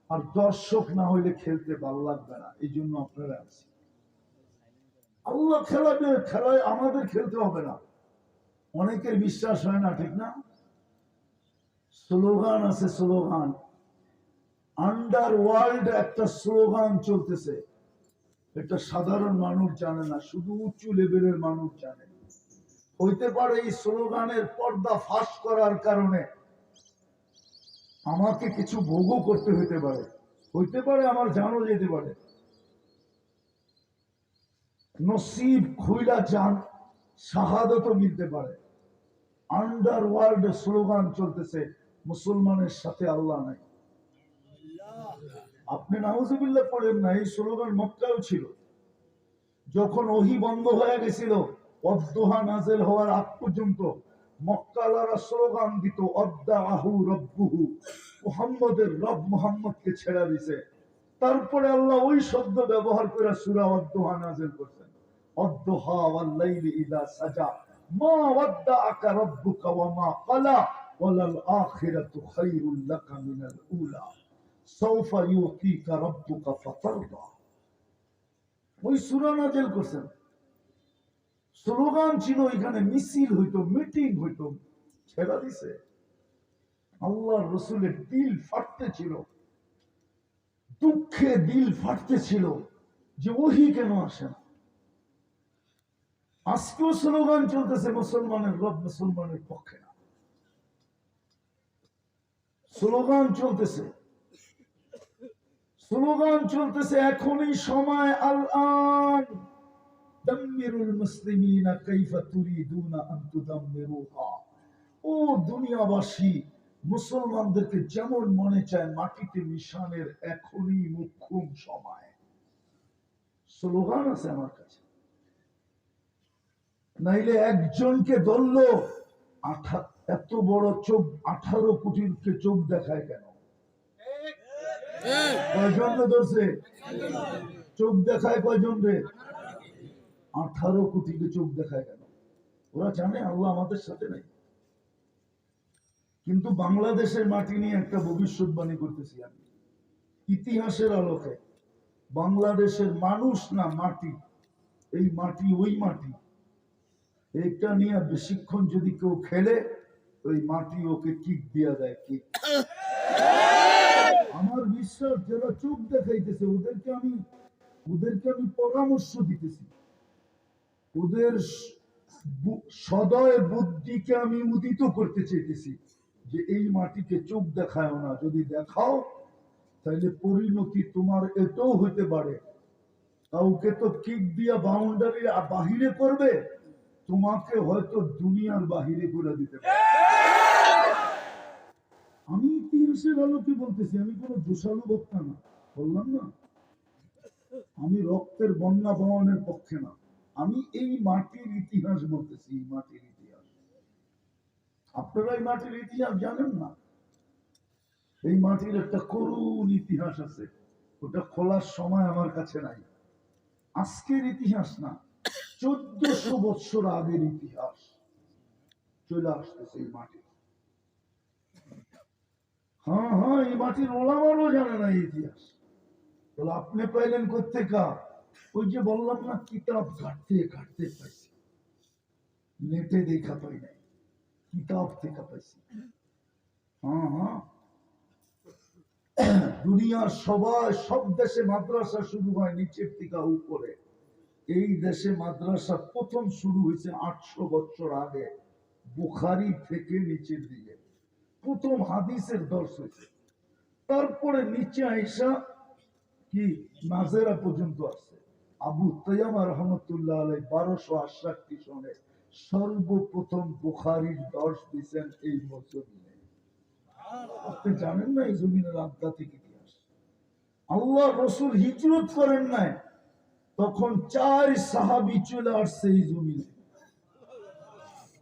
আর দর্শক না হইলে খেলতে ভালো লাগবে না, এই জন্য আপনারা আছি। আল্লাহ খেলাবে, খেলায় আমাদের খেলতে হবে না। অনেকের বিশ্বাস হয় না, ঠিক না? স্লোগান আছে, স্লোগান, আন্ডার ওয়ার্ল্ড একটা স্লোগান চলতেছে, এটা সাধারণ মানুষ জানে না, শুধু উঁচু লেভেলের মানুষ জানে। হইতে পারে এই স্লোগানের পর্দা ফাঁস করার কারণে আমাকে কিছু ভোগও করতে হইতে পারে আমার জানও যেতে পারে, নসিব খুইলা যান, শাহাদতও মিলতে পারে। আন্ডার ওয়ার্ল্ড স্লোগান চলতেছে, মুসলমানের সাথে আল্লাহ নাই। আপনি নাউজুবিল্লাহ পড়েন না, এই স্লোগান মক্কায়ও ছিল। যখন ওহী বন্ধ হয়ে গেছিল, অদ্দোহা নাজেল হওয়ার আগ পর্যন্ত মক্কালারা স্লোগান দিত, অদ্দাহু রব্বুহু, মুহাম্মদের রব মুহাম্মদকে ছেড়ে দিছে। তারপরে আল্লাহ ওই শব্দ ব্যবহার করে সূরা অদ্দোহা নাজেল করছেন, অদ্দোহা ওয়াল লাইলি ইযা সাজা মা ওয়াদ্দাআকা রাব্বুকা ওয়া মা ক্বালা ওয়ালাল আখিরাতু খায়রুল লাকা মিনাল উলা সাওফা ইউতিকা রাব্বুকা ফাতারদা। ওই সূরা নাযিল করছেন। স্লোগান ছিল, এখানে মিছিল হইতো, মিটিং হইতো, ছেড়া দিছে। আল্লাহর রাসূলের দিল ফাটতে ছিল, দুঃখে দিল ফাটতে ছিল যে ওহী কেন আসে না। আজকেও স্লোগান চলতেছে, মুসলমানের রব মুসলমানের পক্ষে না, স্লোগান চলতেছে, স্লোগান চলতেছে। এখনই সময়, আল আন দাম্মিরুল মুসলিমিনা কাইফা তুরিদুনা আন তুদাম্মিরুহা। ও দুনিয়াবাসী, মুসলমানদেরকে যেমন মনে চায় মাটিতে মিশানের এখনই মোক্ষম সময়। স্লোগান আছে আমার কাছে, নাইলে একজনকে ধরলো, এত বড় চোখ, 18 কোটিকে চোখ দেখায় কেন? কয়জন ধরছে? চোখ দেখায় কয়জন রে? 18 কোটিকে চোখ দেখায় কেন? ওরা জানে আল্লাহ আমাদের সাথে নাই। কিন্তু বাংলাদেশের মাটি নিয়ে একটা ভবিষ্যৎবাণী করতেছি আমি, ইতিহাসের আলোকে। বাংলাদেশের মানুষ না মাটি, এই মাটি ওই মাটি, এটা নিয়ে বেশিক্ষণ যদি কেউ খেলে, ওই মাটি ওকে কিক দিয়া দেয়, কিক। আমার বিশ্বাস, যারা চোখ দেখাইতেছে ওদেরকে আমি পরামর্শ দিতেছি, ওদের সদয় বুদ্ধিকে আমি উদিত করতে চাইতেছি যে এই মাটিকে চোখ দেখায় না, যদি দেখাও তাহলে পরিণতি তোমার এটাও হইতে পারে, কাউকে তো কিক দিয়া বাউন্ডারি বাহিরে করবে, তোমাকে হয়তো দুনিয়ার বাহিরে করে দিতে পারে। আমি ইতিহাসের আলোকে বলতেছি, আমি কোনো জোশালু বক্তা না, বললাম না, আমি রক্তের বন্যা বহনের পক্ষে না, আমি এই মাটির ইতিহাস বলতেছি, এই মাটির ইতিহাস। আপনারা এই মাটির ইতিহাস জানেন না? এই মাটির একটা করুণ ইতিহাস আছে, ওটা খোলার সময় আমার কাছে নাই। আজকের ইতিহাস না, 1400 বছর আগের ইতিহাস চলে আসতেছে এই মাটি। হ্যাঁ হ্যাঁ, এই মাটির ওলামারও জানে না এই ইতিহাস। তাহলে আপনি পাইলেন কোত্থেকা? ওই যে বললাম না, কিতাব ঘাটতে ঘাটতে পাইছি, নেটে দেখা পাই নাই, কিতাব থেকে পাইছি। হ্যাঁ হ্যাঁ, দুনিয়ার সব দেশে মাদ্রাসা শুরু হয় নিচের থেকে উপরে। এই দেশে মাদ্রাসা প্রথম শুরু হয়েছে 800 বছর আগে, বুখারি থেকে নিচের দিকে প্রথম হাদিসের দর্শ হয়েছে। তারপরে নিচে আইসা কি নাজেরা পর্যন্ত আসছে। আবু তাইয়ামা রহমতুল্লাহ আলাই 1268 সনে সর্বপ্রথম বুখারীর দর্শ দিয়েছেন এই জমিনে। আপনি জানেন না এই জমিনের আধ্যাত্মিক ইতিহাস? আল্লাহ রসুল হিজরত করেন নাই, তখন 4 সাহাবী চলে আসছে এই জমিনে।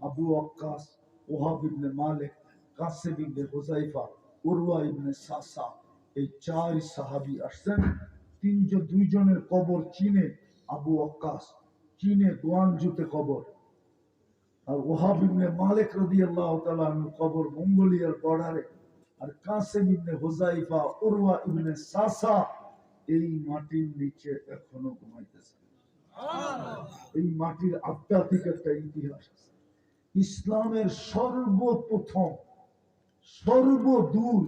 আবু ওয়াক্কাস, ওহাব ইবনে মালিক, কাসিম ইবনে হুযায়ফা, উরওয়া ইবনে সাসা, এই 4 সাহাবী আসছেন। দুইজনের কবর চীনে, আবু ওয়াক্কাস চীনে গুয়াংজুতে কবর, আর ওহাব ইবনে মালিক রাদিয়াল্লাহু তাআলা আনহু কবর মঙ্গোলিয়ার বর্ডারে, আর কাসিম ইবনে হুযায়ফা, উরওয়া ইবনে সাসা এই মাটির নিচে এখনো ঘুমাইতেছে। এই মাটির আধ্যাত্মিক একটা ইতিহাস আছে। ইসলামের সর্বপ্রথম, সর্বদূর,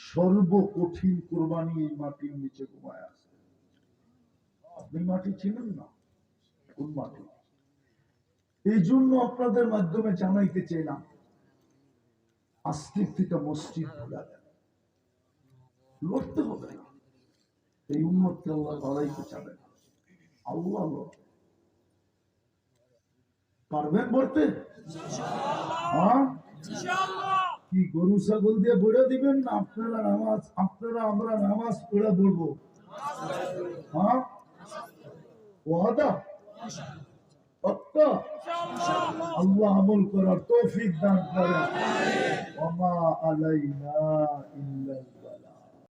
সর্বকঠিন কোরবানি এই মাটির নিচে ঘুমায় আছে। আপনি মাটি চিনেন না? কোন মাটি? এই জন্য আপনাদের মাধ্যমে জানাইতে চাইলাম, আস্তিক থেকে মসজিদ ভুলা দেন, লড়তে হবে না। এই উম্মতকে আল্লাহ লড়াইতে চাবে না, আল্লাহ লড়বে। পারবেন বলতে? হ্যাঁ, কি গরু ছাগল দিয়ে বলে দিবেন না? আমরা নামাজ পড়ে বলবো। হ্যাঁ, ওয়াদা পাক্কা? আল্লাহ আমল করার তৌফিক দান করেন। ওয়া মা আলাইনা ইল্লাল